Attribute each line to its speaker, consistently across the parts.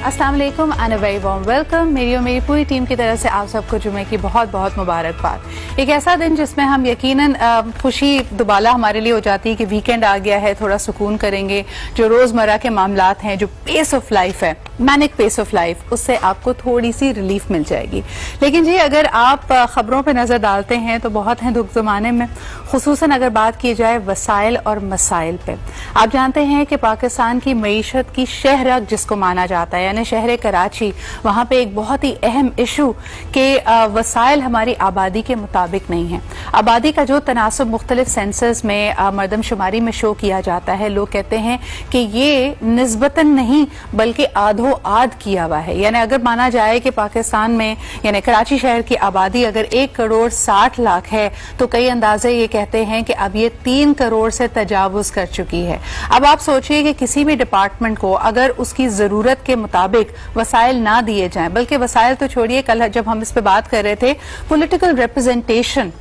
Speaker 1: अस्सलाम वालेकुम and a very warm welcome. मेरी और मेरी पूरी टीम की तरफ से आप सबको जुमे की बहुत बहुत मुबारकबाद। एक ऐसा दिन जिसमें हम यकीनन खुशी दुबाला हमारे लिए हो जाती है कि वीकेंड आ गया है, थोड़ा सुकून करेंगे। जो रोजमर्रा के मामलात हैं, जो पेस ऑफ लाइफ है, मैनिक पेस ऑफ लाइफ, उससे आपको थोड़ी सी रिलीफ मिल जाएगी। लेकिन जी अगर आप खबरों पर नजर डालते हैं तो बहुत हैं दुख जमाने में, खुसूसन अगर बात की जाए वसाइल और मसाइल पे। आप जानते हैं कि पाकिस्तान की मईशत की शहरक जिसको माना जाता है, यानी शहर कराची, वहां पे एक बहुत ही अहम इशू के वसाइल हमारी आबादी के मुताबिक नहीं है। आबादी का जो तनासब मुख्तलिफ सेंसस में मरदमशुमारी में शो किया जाता है, लोग कहते हैं कि ये निस्बतन नहीं बल्कि आधो आध किया हुआ है। यानी अगर माना जाए कि पाकिस्तान में यानी कराची शहर की आबादी अगर 1 करोड़ 60 लाख है तो कई अंदाजे ये कहते हैं कि अब ये 3 करोड़ से तजावुज कर चुकी है। अब आप सोचिए कि किसी भी डिपार्टमेंट को अगर उसकी जरूरत के मुताबिक वसाइल ना दिए जाएं, बल्कि वसाइल तो छोड़िए, कल जब हम इस पे बात कर रहे थे पॉलिटिकल रिप्रेजेंटेशन,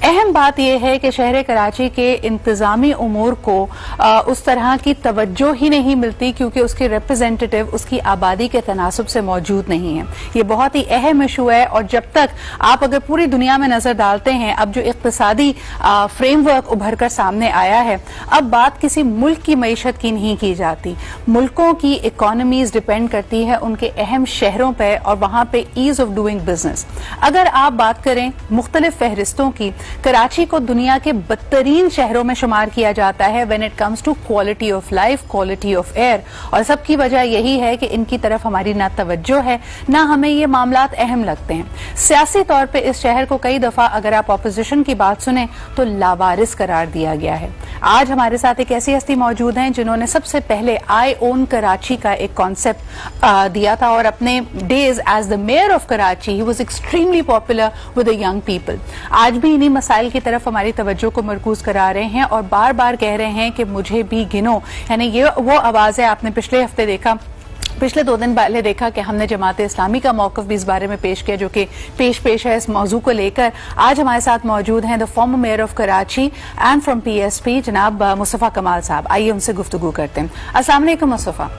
Speaker 1: अहम बात यह है कि शहर कराची के इंतजामी उमूर को उस तरह की तवज्जो ही नहीं मिलती क्योंकि उसके रिप्रेजेंटेटिव उसकी आबादी के तनासब से मौजूद नहीं है। ये बहुत ही अहम इशू है और जब तक आप अगर पूरी दुनिया में नजर डालते हैं, अब जो इक्तिसादी फ्रेमवर्क उभर कर सामने आया है, अब बात किसी मुल्क की मईशत की नहीं की जाती। मुल्कों की इकोनॉमीज डिपेंड करती है उनके अहम शहरों पर और वहां पे ईज ऑफ डूइंग बिजनेस। अगर आप बात करें मुख्तलिफ फहरिस्तों की, कराची को दुनिया के बदतरीन शहरों में शुमार किया जाता है when it comes to quality of life, quality of air. और सबकी वजह यही है कि इनकी तरफ हमारी ना तवज्जो है, ना हमें ये मामलात अहम लगते हैं। सियासी तौर पर इस शहर को कई दफा अगर आप ऑपोजिशन की बात सुने तो लावारिस करार दिया गया है। आज हमारे साथ एक ऐसी हस्ती मौजूद हैं जिन्होंने सबसे पहले आई ओन कराची का एक कॉन्सेप्ट दिया था और अपने days as the mayor of Karachi he was extremely popular with the young people. आज भी इन्हीं मसाइल की तरफ हमारी तवज्जो को मरकूज करा रहे हैं और बार बार कह रहे हैं कि मुझे भी गिनो। यानी ये वो आवाज है, आपने पिछले हफ्ते देखा, पिछले 2 दिन पहले देखा कि हमने जमात इस्लामी का मौक़िफ़ भी इस बारे में पेश किया, जो कि पेश है इस मौजू को लेकर। आज हमारे साथ मौजूद हैं the former mayor of Karachi and from PSP जनाब मुस्तफ़ा कमाल साहब। आइए उनसे गुफ्तगू करते हैं। अस्सलाम वालेकुम मुस्तफ़ा।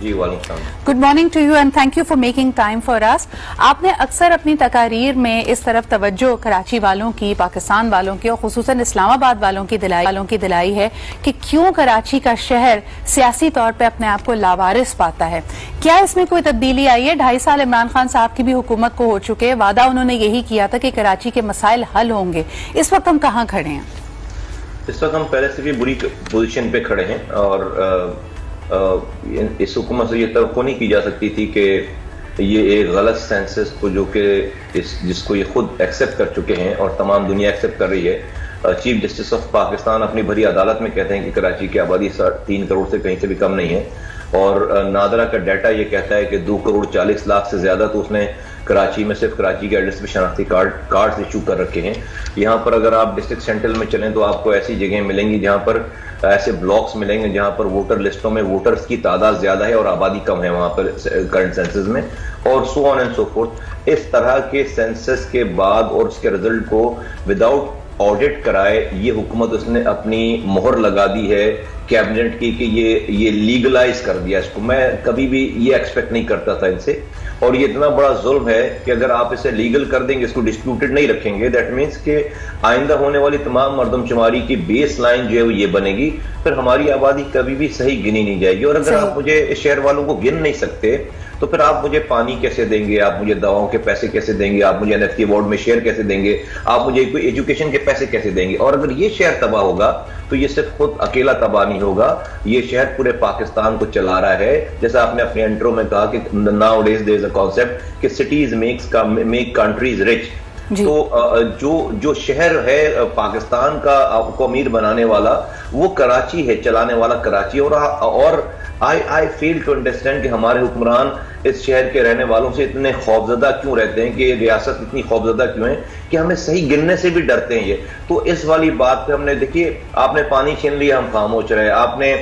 Speaker 2: जी वालेकुम।
Speaker 1: Good morning to you and thank you for making time for us. आपने अक्सर अपनी तकारीर में इस तरफ तवज्जो कराची वालों की, पाकिस्तान वालों की और खुसूसन इस्लामाबाद वालों की दिलाई है कि क्यों कराची का शहर सियासी तौर पर अपने आप को लावारिस पाता है। क्या इसमें कोई तब्दीली आई है? 2.5 साल इमरान खान साहब की भी हुकूमत को हो चुके हैं, वादा उन्होंने यही किया था कि कराची के मसाइल हल होंगे। इस वक्त हम कहाँ खड़े हैं?
Speaker 2: इस वक्त हम पहले से भी बुरी पोजीशन पे खड़े हैं और इस हुकूमत से ये तवक्को नहीं की जा सकती थी कि ये एक गलत सेंसस को जो कि जिसको ये खुद एक्सेप्ट कर चुके हैं और तमाम दुनिया एक्सेप्ट कर रही है। चीफ जस्टिस ऑफ पाकिस्तान अपनी भरी अदालत में कहते हैं कि कराची की आबादी 3 करोड़ से कहीं से भी कम नहीं है और नादरा का डाटा ये कहता है कि 2 करोड़ 40 लाख से ज्यादा तो उसने कराची में सिर्फ कराची के एड्रेस पे शनाख्ती कार्ड इशू कर रखे हैं। यहाँ पर अगर आप डिस्ट्रिक्ट सेंट्रल में चलें तो आपको ऐसी जगह मिलेंगी जहाँ पर ऐसे ब्लॉक्स मिलेंगे जहाँ पर वोटर लिस्टों में वोटर्स की तादाद ज्यादा है और आबादी कम है वहाँ पर करंट सेंसस में, और so on and so fourth. इस तरह के सेंसस के बाद और उसके रिजल्ट को विदाउट ऑडिट कराए ये हुकूमत उसने अपनी मोहर लगा दी है कैबिनेट की कि ये लीगलाइज कर दिया इसको। मैं कभी भी ये एक्सपेक्ट नहीं करता था इनसे, और ये इतना बड़ा जुल्म है कि अगर आप इसे लीगल कर देंगे, इसको डिस्प्यूटेड नहीं रखेंगे, दैट मीन्स कि आइंदा होने वाली तमाम मरदमशुमारी की बेस लाइन जो है वो ये बनेगी, फिर हमारी आबादी कभी भी सही गिनी नहीं जाएगी। और अगर आप मुझे इस शहर वालों को गिन नहीं सकते तो फिर आप मुझे पानी कैसे देंगे, आप मुझे दवाओं के पैसे कैसे देंगे, आप मुझे NFT अवार्ड में शेयर कैसे देंगे, आप मुझे कोई एजुकेशन के पैसे कैसे देंगे। और अगर ये शहर तबाह होगा तो ये सिर्फ खुद अकेला तबाह नहीं होगा, ये शहर पूरे पाकिस्तान को चला रहा है। जैसा आपने अपने इंट्रो में कहा कि nowadays there is a concept कि सिटीज मेक कंट्रीज रिच। तो जो शहर है पाकिस्तान को अमीर बनाने वाला वो कराची है, चलाने वाला कराची। और आई फेल टू अंडरस्टैंड कि हमारे हुक्मरान इस शहर के रहने वालों से इतने खौफजदा क्यों रहते हैं, कि ये रियासत इतनी खौफजदा क्यों है कि हमें सही गिनने से भी डरते हैं ये। तो इस वाली बात पे हमने, देखिए आपने पानी छीन लिया, हम खामोश रहे, आपने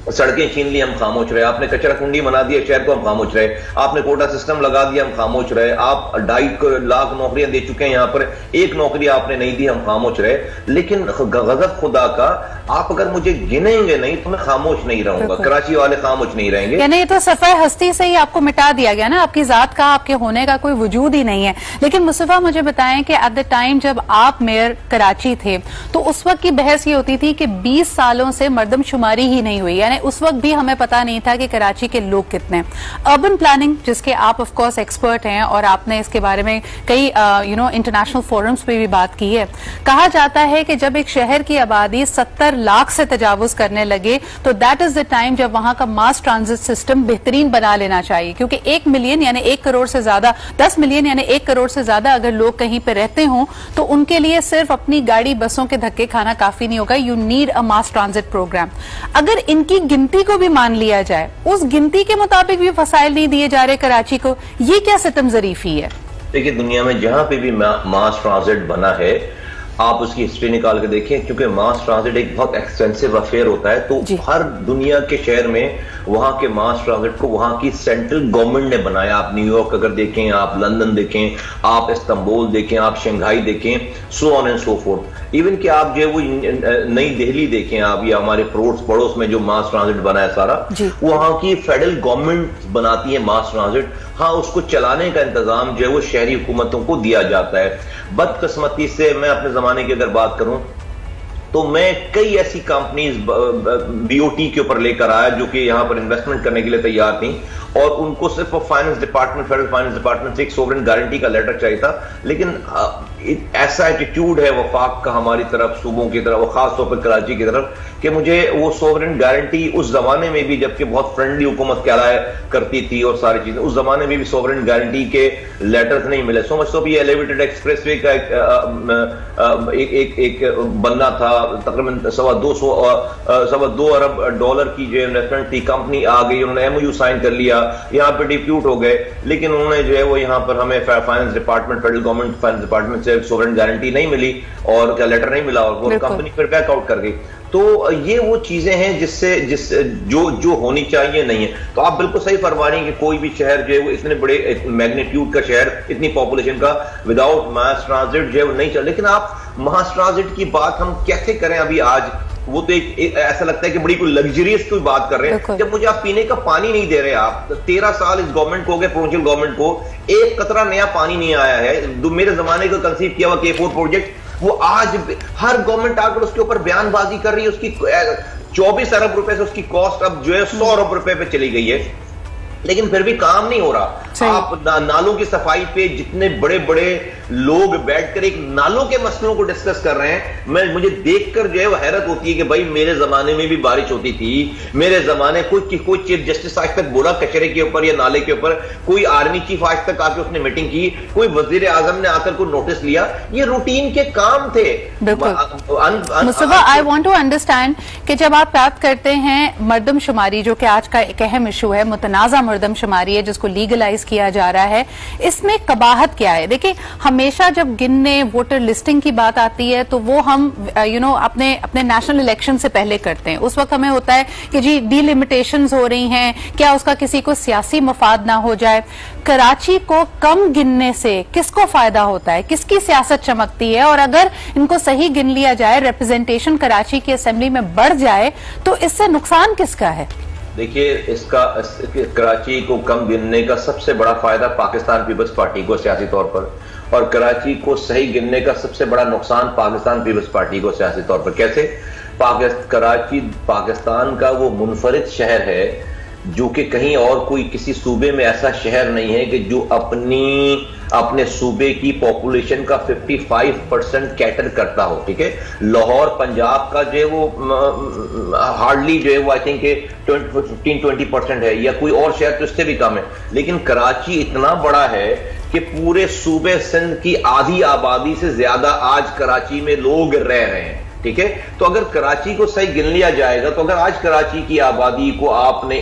Speaker 2: सड़कें छीन ली, हम खामोश रहे। आपने कचरा कुंडी बना दिया शहर को, हम खामोश रहे। आपने कोटा सिस्टम लगा दिया, हम खामोश रहे। आप 2.5 लाख नौकरियां दे चुके हैं, यहां पर एक नौकरी आपने नहीं दी, हम खामोश रहे। लेकिन गजब खुदा का, आप अगर मुझे गिनेंगे नहीं तो मैं खामोश नहीं रहूंगा, कराची वाले खामोश नहीं रहेंगे।
Speaker 1: यानी ये तो सफर हस्ती से ही आपको मिटा दिया गया ना, आपकी जात का, आपके होने का कोई वजूद ही नहीं है। लेकिन मुस्तफा मुझे बताएं कि एट द टाइम जब आप मेयर कराची थे तो उस वक्त की बहस ये होती थी कि 20 सालों से मर्दमशुमारी ही नहीं हुई, यानी उस वक्त भी हमें पता नहीं था कि कराची के लोग कितने। अर्बन प्लानिंग, जिसके आप ऑफ कोर्स एक्सपर्ट हैं और आपने इसके बारे में कई इंटरनेशनल फोरम्स पे भी बात की है, कहा जाता है कि जब एक शहर की आबादी 70 लाख से तजावुज करने लगे तो दैट इज द टाइम जब वहां का मास ट्रांजिट सिस्टम बेहतरीन बना लेना चाहिए, क्योंकि 1 मिलियन यानी 1 करोड़ से ज्यादा, 10 मिलियन यानी 1 करोड़ से ज्यादा अगर लोग कहीं पे रहते हों तो उनके लिए सिर्फ अपनी गाड़ी बसों के धक्के खाना काफी नहीं होगा। You need a mass transit program. अगर इनकी गिनती को भी मान लिया जाए, उस गिनती के मुताबिक भी फसाइल नहीं दिए जा रहे कराची को, ये क्या सितम ज़रीफी है?
Speaker 2: देखिए, दुनिया में जहां पे भी मास ट्रांजिट बना है, आप उसकी हिस्ट्री निकाल के देखें, क्योंकि मास ट्रांजिट एक बहुत एक्सपेंसिव अफेयर होता है, तो हर दुनिया के शहर में वहां के मास ट्रांजिट को वहां की सेंट्रल गवर्नमेंट ने बनाया। आप न्यूयॉर्क अगर देखें, आप लंदन देखें, आप इस्तांबुल देखें, आप शंघाई देखें, so on and so fourth. Even कि आप जो है वो नई दिल्ली देखें, आप ये हमारे पड़ोस में जो मास ट्रांजिट बना है सारा, वहां की फेडरल गवर्नमेंट बनाती है मास ट्रांजिट। हाँ, उसको चलाने का इंतजाम जो है वो शहरी हुकूमतों को दिया जाता है। बदकिस्मती से मैं अपने जमाने की अगर बात करूं तो मैं कई ऐसी कंपनीज बीओटी के ऊपर लेकर आया जो कि यहां पर इन्वेस्टमेंट करने के लिए तैयार थी, और उनको सिर्फ finance department, federal finance department से एक सोवरेन गारंटी का लेटर चाहिए था। लेकिन ऐसा एटीट्यूड है वफाक का हमारी तरफ, सूबों की तरफ, और खासतौर पर कराची की तरफ, कि मुझे वो सोवरेन गारंटी उस जमाने में भी, जबकि बहुत फ्रेंडली हुकूमत कहलाया करती थी और सारी चीजें, उस जमाने में भी सोवरेन गारंटी के लेटर्स नहीं मिले। सो मच तो भी एलिवेटेड एक्सप्रेसवे का एक बनना था, तकरीबन $2.25 अरब की जो इन्वेस्टमेंट थी। कंपनी आ गई, उन्होंने एमओयू साइन कर लिया, यहाँ पे डिप्यूट हो गए, लेकिन उन्होंने जो है वो यहाँ पर हमें finance department, federal government finance department से सोवरेन गारंटी नहीं मिली और क्या लेटर नहीं मिला, और वो कंपनी फिर बैकआउट कर गई। तो ये वो चीजें हैं जिससे जो होनी चाहिए नहीं है। तो आप बिल्कुल सही फरमा रही हैं कि कोई भी शहर जो है वो इतने बड़े मैग्नीट्यूड का शहर, इतनी पॉपुलेशन का, विदाउट मास ट्रांजिट जो है वो नहीं चल। लेकिन आप मास ट्रांजिट की बात हम कैसे करें अभी आज? वो तो एक ऐसा लगता है कि बड़ी कोई लग्जरियस कोई बात कर रहे हैं, जब मुझे आप पीने का पानी नहीं दे रहे। आप 13 साल इस गवर्नमेंट को हो गए, प्रोविंशियल गवर्नमेंट को, एक कतरा नया पानी नहीं आया है। मेरे जमाने को कंसीव किया हुआ K4 प्रोजेक्ट, वो आज हर गवर्नमेंट आकर उसके ऊपर बयानबाजी कर रही है। उसकी 24 अरब रुपए से उसकी कॉस्ट अब जो है 100 अरब रुपए पे चली गई है, लेकिन फिर भी काम नहीं हो रहा। आप नालों की सफाई पे जितने बड़े बड़े लोग बैठकर एक नालों के मसलों को डिस्कस कर रहे हैं, मुझे देखकर जो है वो हैरत होती है कि भाई मेरे जमाने में भी बारिश होती थी, मेरे जमाने कोई चीफ जस्टिस आज तक बोला कचरे के ऊपर या नाले के ऊपर, कोई आर्मी चीफ आज तक आके उसने मीटिंग की, कोई वजीर आजम ने आकर को नोटिस लिया। ये रूटीन के काम थे।
Speaker 1: Mustafa, I want to understand कि जब आप बात करते हैं मर्दमशुमारी, जो कि आज का एक अहम इशू है, मुतनाज़ा मर्दमशुमारी है जिसको लीगलाइज किया जा रहा है, इसमें कबाहत क्या है? देखिए, हमेशा जब गिनने, वोटर लिस्टिंग की बात आती है तो वो हम अपने नेशनल इलेक्शन से पहले करते हैं। उस वक्त हमें होता है कि जी डिलिमिटेशंस हो रही हैं, क्या उसका किसी को सियासी मफाद ना हो जाए। कराची को कम गिनने से किसको फायदा होता है, किसकी सियासत चमकती है? और अगर इनको सही गिन लिया जाए, रिप्रेजेंटेशन कराची की असेंबली में बढ़ जाए, तो इससे नुकसान किसका है?
Speaker 2: देखिए, इसका कराची को कम गिनने का सबसे बड़ा फायदा पाकिस्तान पीपल्स पार्टी को सियासी तौर पर, और कराची को सही गिनने का सबसे बड़ा नुकसान पाकिस्तान पीपल्स पार्टी को सियासी तौर पर। कैसे? कराची पाकिस्तान का वो मुनफरिद शहर है जो कि कहीं और कोई किसी सूबे में ऐसा शहर नहीं है कि जो अपने सूबे की पॉपुलेशन का 55% कैटर करता हो। ठीक है, लाहौर पंजाब का जो है वो हार्डली जो है वो आई थिंक 15-20% है, या कोई और शहर तो इससे भी कम है। लेकिन कराची इतना बड़ा है कि पूरे सूबे सिंध की आधी आबादी से ज्यादा आज कराची में लोग रह रहे हैं। ठीक है। तो अगर कराची को सही गिन लिया जाएगा, तो अगर आज कराची की आबादी को आपने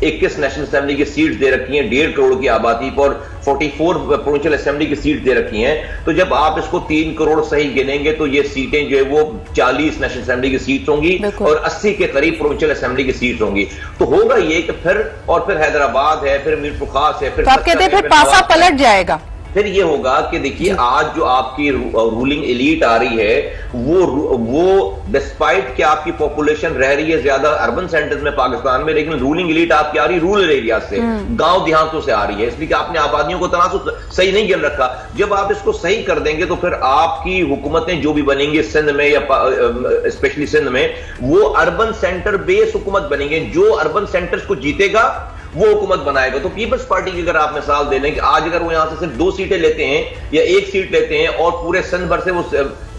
Speaker 2: 21 नेशनल असेंबली की सीट दे रखी हैं, 1.5 करोड़ की आबादी पर 44 प्रोविंशियल असेंबली की सीट दे रखी हैं, तो जब आप इसको 3 करोड़ सही गिनेंगे तो ये सीटें जो है वो 40 नेशनल असेंबली की सीट होंगी और 80 के करीब प्रोविंशियल असेंबली की सीट होंगी। तो होगा ये कि फिर हैदराबाद है, फिर मीरपुर खास है, फिर
Speaker 1: तो आप कहते हैं फिर पासा पलट जाएगा।
Speaker 2: फिर ये होगा कि देखिए आज जो आपकी रूलिंग एलीट आ रही है वो डिस्पाइट कि आपकी पॉपुलेशन रह रही है ज्यादा अर्बन सेंटर्स में पाकिस्तान में, लेकिन रूलिंग एलीट आपकी आ रही रूरल एरिया से, गांव देहातों से आ रही है, इसलिए कि आपने आबादियों को तनासुब सही नहीं गिन रखा। जब आप इसको सही कर देंगे तो फिर आपकी हुकूमतें जो भी बनेंगी सिंध में या स्पेशली सिंध में, वो अर्बन सेंटर बेस हुकूमत बनेंगे। जो अर्बन सेंटर्स को जीतेगा वो हुकूमत बनाएगा। तो पीपल्स पार्टी की अगर आप मिसाल दे लें कि आज अगर वो यहां से सिर्फ 2 सीटें लेते हैं या 1 सीट लेते हैं और पूरे सिंध भर से वो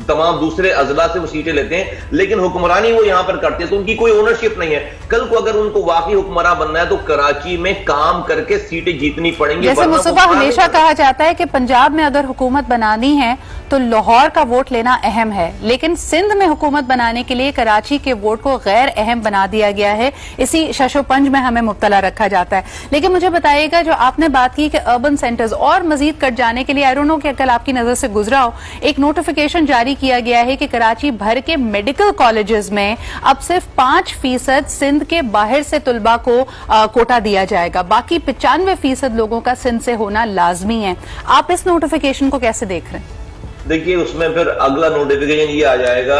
Speaker 2: तमाम दूसरे अजला से वो सीटें लेते हैं, लेकिन हुक्मरानी वो यहां पर करते हैं, तो उनकी कोई ओनरशिप नहीं है। कल को अगर उनको वाकई हुक्मरान बनना है तो कराची में काम करके सीटें जीतनी पड़ेंगी।
Speaker 1: जैसे मुस्तफा हमेशा कहा जाता है कि पंजाब में अगर हुकूमत बनानी है तो लाहौर का वोट लेना अहम है, लेकिन सिंध में हुकूमत बनाने के लिए कराची के वोट को गैर अहम बना दिया गया है। इसी शशोपंज में हमें मुब्तला रखा जाता है। लेकिन मुझे बताइएगा, जो आपने बात की कि अर्बन सेंटर्स और मजीद कट जाने के लिए, आई डोंट नो कि कल आपकी नजर से गुजरा हो, एक नोटिफिकेशन जारी किया गया है कि कराची भर के मेडिकल कॉलेजेस में अब सिर्फ 5% सिंध के बाहर से तुलबा को कोटा दिया जाएगा, बाकी 95% लोगों का सिंध से होना लाजमी है। आप इस नोटिफिकेशन को कैसे देख रहे हैं?
Speaker 2: देखिए, उसमें फिर अगला नोटिफिकेशन ये आ जाएगा,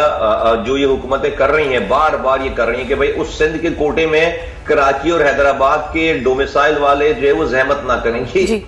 Speaker 2: जो ये हुकूमतें कर रही हैं, बार बार ये कर रही हैं कि भाई उस सिंध के कोटे में कराची और हैदराबाद के डोमिसाइल वाले जो है वो जहमत ना करेंगे।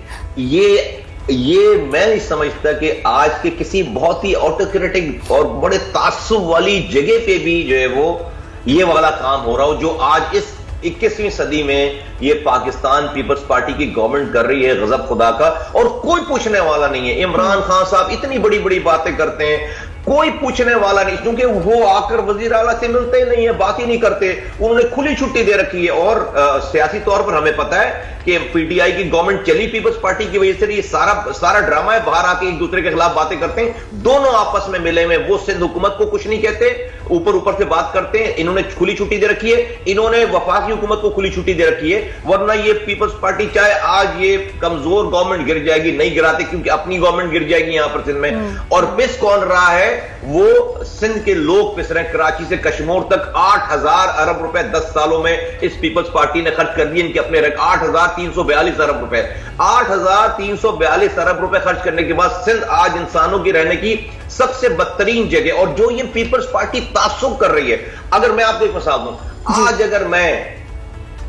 Speaker 2: ये मैं नहीं समझता कि आज के किसी बहुत ही ऑटोक्रेटिक और बड़े तासुब वाली जगह पे भी जो है वो ये वाला काम हो रहा हो, जो आज इस 21वीं सदी में ये पाकिस्तान पीपल्स पार्टी की गवर्नमेंट कर रही है, गजब खुदा का। और कोई पूछने वाला नहीं है। इमरान खान साहब इतनी बड़ी बड़ी बातें करते हैं, कोई पूछने वाला नहीं, क्योंकि वो आकर वजीर आला से मिलते नहीं है, बात ही नहीं करते। उन्होंने खुली छुट्टी दे रखी है और सियासी तौर पर हमें पता है कि पीटीआई की गवर्नमेंट चली पीपल्स पार्टी की वजह से। ये सारा ड्रामा है, बाहर आके एक दूसरे के खिलाफ बातें करते हैं, दोनों आपस में मिले हुए। वो सिंध हुकूमत को कुछ नहीं कहते, ऊपर से बात करते हैं। इन्होंने खुली छुट्टी दे रखी है, इन्होंने वफाकी हुकूमत को खुली छुट्टी दे रखी है, वरना ये पीपल्स पार्टी चाहे आज ये कमजोर गवर्नमेंट गिर जाएगी, नहीं गिराते, क्योंकि अपनी गवर्नमेंट गिर जाएगी यहां पर सिंध में। और पिस कौन रहा है? वो सिंध के लोग पिस रहे हैं। कराची से कश्मीर तक 8,000 अरब रुपए 10 सालों में इस पीपल्स पार्टी ने खर्च कर दिए इनके अपने 8,342 अरब रुपए। 8,342 अरब रुपए खर्च करने के बाद सिंध आज इंसानों की रहने की सबसे बदतरीन जगह, और जो ये पीपल्स पार्टी तासुब कर रही है। अगर मैं आपको एक मिसाल दूं, आज अगर मैं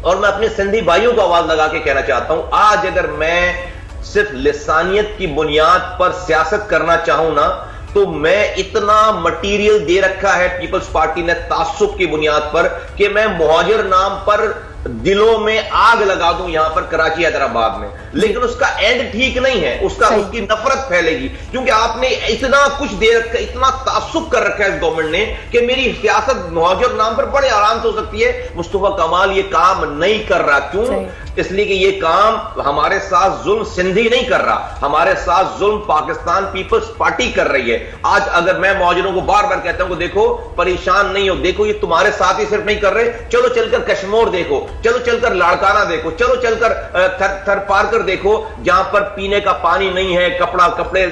Speaker 2: अपने सिंधी भाइयों को आवाज लगा के कहना चाहता हूं, आज अगर मैं सिर्फ लिसानियत की बुनियाद पर सियासत करना चाहूं ना, तो मैं इतना मटेरियल दे रखा है पीपल्स पार्टी ने तासुब की बुनियाद पर कि मैं मुहाजिर नाम पर दिलों में आग लगा दूं यहां पर कराची हैदराबाद में। लेकिन उसका एंड ठीक नहीं है, उसकी नफरत फैलेगी, क्योंकि आपने इतना कुछ दे रखा, इतना तासुब कर रखा है इस गवर्नमेंट ने कि मेरी सियासत मुहाजिर नाम पर बड़े आराम से हो सकती है। मुस्तफा कमाल ये काम नहीं कर रहा। क्यों? इसलिए कि ये काम हमारे साथ जुल्म सिंधी नहीं कर रहा, हमारे साथ जुल्म पाकिस्तान पीपल्स पार्टी कर रही है। आज अगर मैं मुहाजिरों को बार बार कहता हूं कि देखो परेशान नहीं हो, देखो ये तुम्हारे साथ ही सिर्फ नहीं कर रहे, चलो चलकर कश्मीर देखो, चलो चलकर लाड़काना देखो, चलो चलकर थर पार कर देखो, जहां पर पीने का पानी नहीं है, कपड़े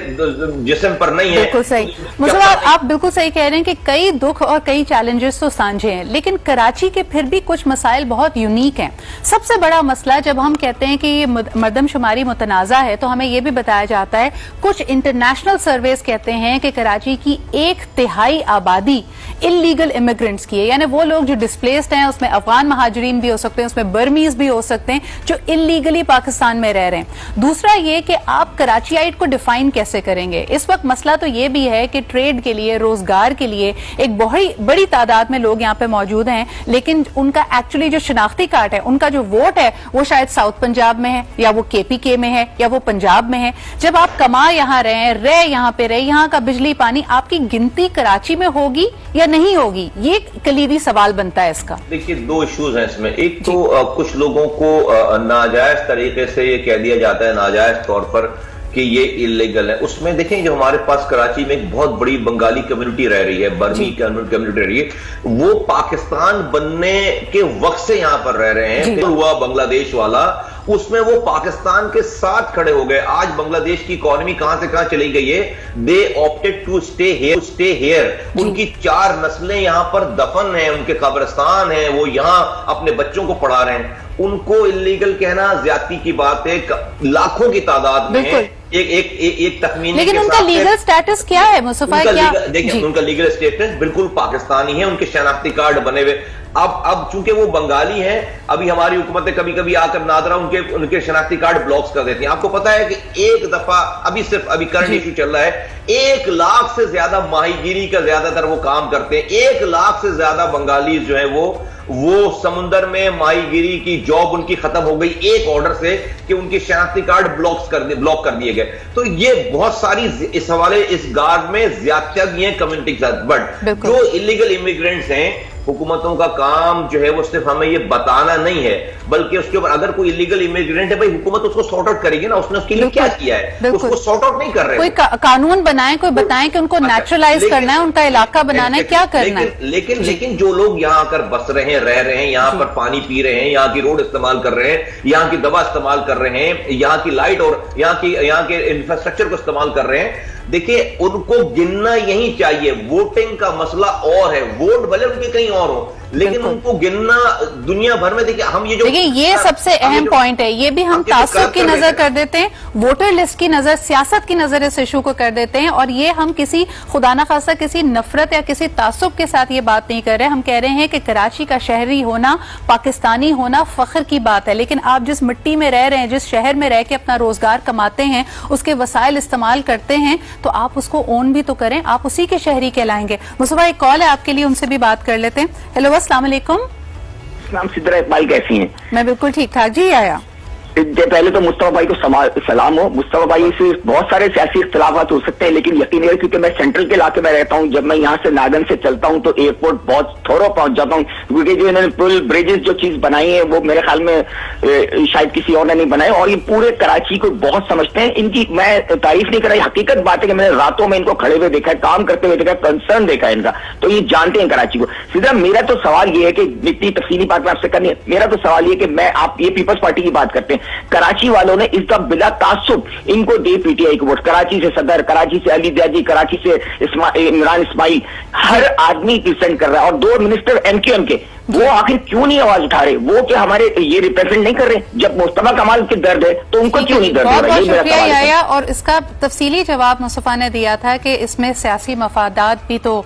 Speaker 2: जिस्म पर नहीं है।
Speaker 1: बिल्कुल सही मुझे आप बिल्कुल सही कह रहे हैं कि कई दुख और कई चैलेंजेस तो साझे हैं, लेकिन कराची के फिर भी कुछ मसाइल बहुत यूनिक हैं। सबसे बड़ा मसला, जब हम कहते हैं कि ये मर्दमशुमारी मुतनाज़ा है, तो हमें यह भी बताया जाता है, कुछ इंटरनेशनल सर्वेस कहते हैं कि कराची की 1/3 आबादी इलीगल इमिग्रेंट्स की है, यानी वो लोग जो डिस्प्लेस्ड हैं, उसमें अफगान महाजरीन भी हो सकते हैं, उसमें बर्मीज भी हो सकते हैं, जो इलीगली पाकिस्तान में रह रहे हैं। दूसरा ये कि आप कराचीआइट को डिफाइन कैसे करेंगे? इस वक्त मसला तो ये भी है कि ट्रेड के लिए, रोजगार के लिए एक बहुत बड़ी तादाद में लोग यहाँ पे मौजूद हैं, लेकिन उनका एक्चुअली जो शिनाख्ती कार्ड है, उनका जो वोट है, वो शायद साउथ पंजाब में है, या वो KPK में है, या वो पंजाब में है। जब आप कमा यहाँ रहे यहाँ पे रहे, यहाँ का बिजली पानी, आपकी गिनती कराची में होगी या नहीं होगी? ये कलीदी सवाल बनता है इसका।
Speaker 2: देखिए, 2 इश्यूज हैं इसमें। एक तो कुछ लोगों को नाजायज तरीके से ये कह दिया जाता है, नाजायज तौर पर, कि ये इलीगल है। उसमें देखें जो हमारे पास कराची में एक बहुत बड़ी बंगाली कम्युनिटी रह रही है, बर्मी कम्युनिटी रह रही है, वो पाकिस्तान बनने के वक्त से यहां पर रह रहे हैं। हुआ बांग्लादेश वाला, उसमें वो पाकिस्तान के साथ खड़े हो गए। आज बांग्लादेश की इकोनॉमी कहां से कहां चली गई है। दे ऑप्टेड टू स्टे हियर। उनकी 4 नस्लें यहां पर दफन हैं, उनके कब्रिस्तान हैं, वो यहां अपने बच्चों को पढ़ा रहे हैं। उनको इलीगल कहना ज्यादती की बात है। लाखों की तादाद में एक तखमीने,
Speaker 1: लेकिन उनका लीगल स्टेटस क्या है मुस्तफा?
Speaker 2: देखिए उनका लीगल स्टेटस बिल्कुल पाकिस्तानी है। उनके शनाख्ती कार्ड बने हुए। अब चूंकि वो बंगाली हैं, अभी हमारी हुकूमतें कभी कभी आकर नादरा उनके शनाख्ती कार्ड ब्लॉक्स कर देती हैं। आपको पता है कि एक दफा अभी करंट इशू चल रहा है, 1 लाख से ज्यादा माहीगिरी का ज्यादातर वो काम करते हैं। 1 लाख से ज्यादा बंगाली जो है वो समुंदर में माहीगिरी की जॉब उनकी खत्म हो गई एक ऑर्डर से कि उनके शनाख्ती कार्ड ब्लॉक कर दिए गए। तो ये बहुत सारी इस हवाले इस गार्ड में ज्यादतियां की हैं कम्युनिटी के साथ। बट जो इलीगल इमिग्रेंट्स हैं, हुकूमतों का काम जो है वो सिर्फ हमें ये बताना नहीं है, बल्कि उसके ऊपर अगर कोई इलीगल इमिग्रेंट है भाई, हुकूमत उसको सॉर्ट आउट करेगी ना। उसने उसके लिए क्या किया है, उसको सॉर्ट आउट नहीं कर रहे।
Speaker 1: कोई कानून बनाए, कोई बताएं कि उनको नेचुरलाइज करना है, उनका इलाका बनाना है, क्या करना है।
Speaker 2: लेकिन जो लोग यहाँ आकर बस रहे हैं, रह रहे हैं, यहाँ पर पानी पी रहे हैं, यहाँ की रोड इस्तेमाल कर रहे हैं, यहाँ की दवा इस्तेमाल कर रहे हैं, यहाँ की लाइट और यहाँ के इंफ्रास्ट्रक्चर को इस्तेमाल कर रहे हैं, देखिए उनको गिनना यही चाहिए। वोटिंग का मसला और है, वोट भले उनके कहीं और हो, लेकिन उनको गिनना दुनिया भर में। देखिए
Speaker 1: ये सबसे अहम पॉइंट है। ये भी हम तासुब की नजर कर देते हैं, वोटर लिस्ट की नजर, सियासत की नजर इस इशू को कर देते हैं, और ये हम किसी खुदा ना खासा किसी नफरत या किसी तासुब के साथ ये बात नहीं कर रहे। हम कह रहे हैं कि कराची का शहरी होना, पाकिस्तानी होना फख्र की बात है। लेकिन आप जिस मिट्टी में रह रहे हैं, जिस शहर में रह के अपना रोजगार कमाते हैं, उसके वसाइल इस्तेमाल करते हैं, तो आप उसको ओन भी तो करें, आप उसी के शहरी कहलाएंगे। मुस्तफा एक कॉल है आपके लिए, उनसे भी बात कर लेते हैं। हेलो अस्सलाम वालेकुम।
Speaker 3: सिद्रा इकबाल कैसी हैं?
Speaker 1: मैं बिल्कुल ठीक ठाक जी। आया
Speaker 3: पहले तो मुस्तफा भाई को सलाम हो। मुस्तफा भाई से बहुत सारे सियासी इख्तिलाफात हो सकते हैं, लेकिन यकीन है क्योंकि मैं सेंट्रल के इलाके में रहता हूँ, जब मैं यहाँ से नागन से चलता हूँ तो एयरपोर्ट बहुत थोड़ा पहुंच जाता हूँ, क्योंकि जो इन्होंने पुल ब्रिजेस जो चीज बनाई है वो मेरे ख्याल में शायद किसी और ने नहीं बनाई, और ये पूरे कराची को बहुत समझते हैं। इनकी मैं तारीफ नहीं कर रही, हकीकत बात है कि मैंने रातों में इनको खड़े हुए देखा है, काम करते हुए देखा है, कंसर्न देखा है इनका, तो ये जानते हैं कराची को। सीधा मेरा तो सवाल ये है कि इतनी तफसीली बात में आपसे करनी है। मेरा तो सवाल ये कि आप ये पीपल्स पार्टी की बात करते हैं, कराची वालों ने इसका बिला तासुब इनको दे पीटीआई को वोट। कराची से सदर, कराची से अली दयाजी, कराची से इमरान इस्माइल, हर आदमी डिसेंड कर रहा है, और 2 मिनिस्टर एमक्यूएम के, वो आखिर क्यों नहीं आवाज उठा रहे? वो क्या हमारे ये रिप्रेजेंट नहीं कर रहे? जब मुस्तफा कमाल के दर्द है तो उनको क्यों नहीं दर्द हो रहा?
Speaker 1: बहुत शुक्रिया याया, और इसका तफसीली जवाब मुस्तफा ने दिया था कि इसमें सियासी मफादात भी तो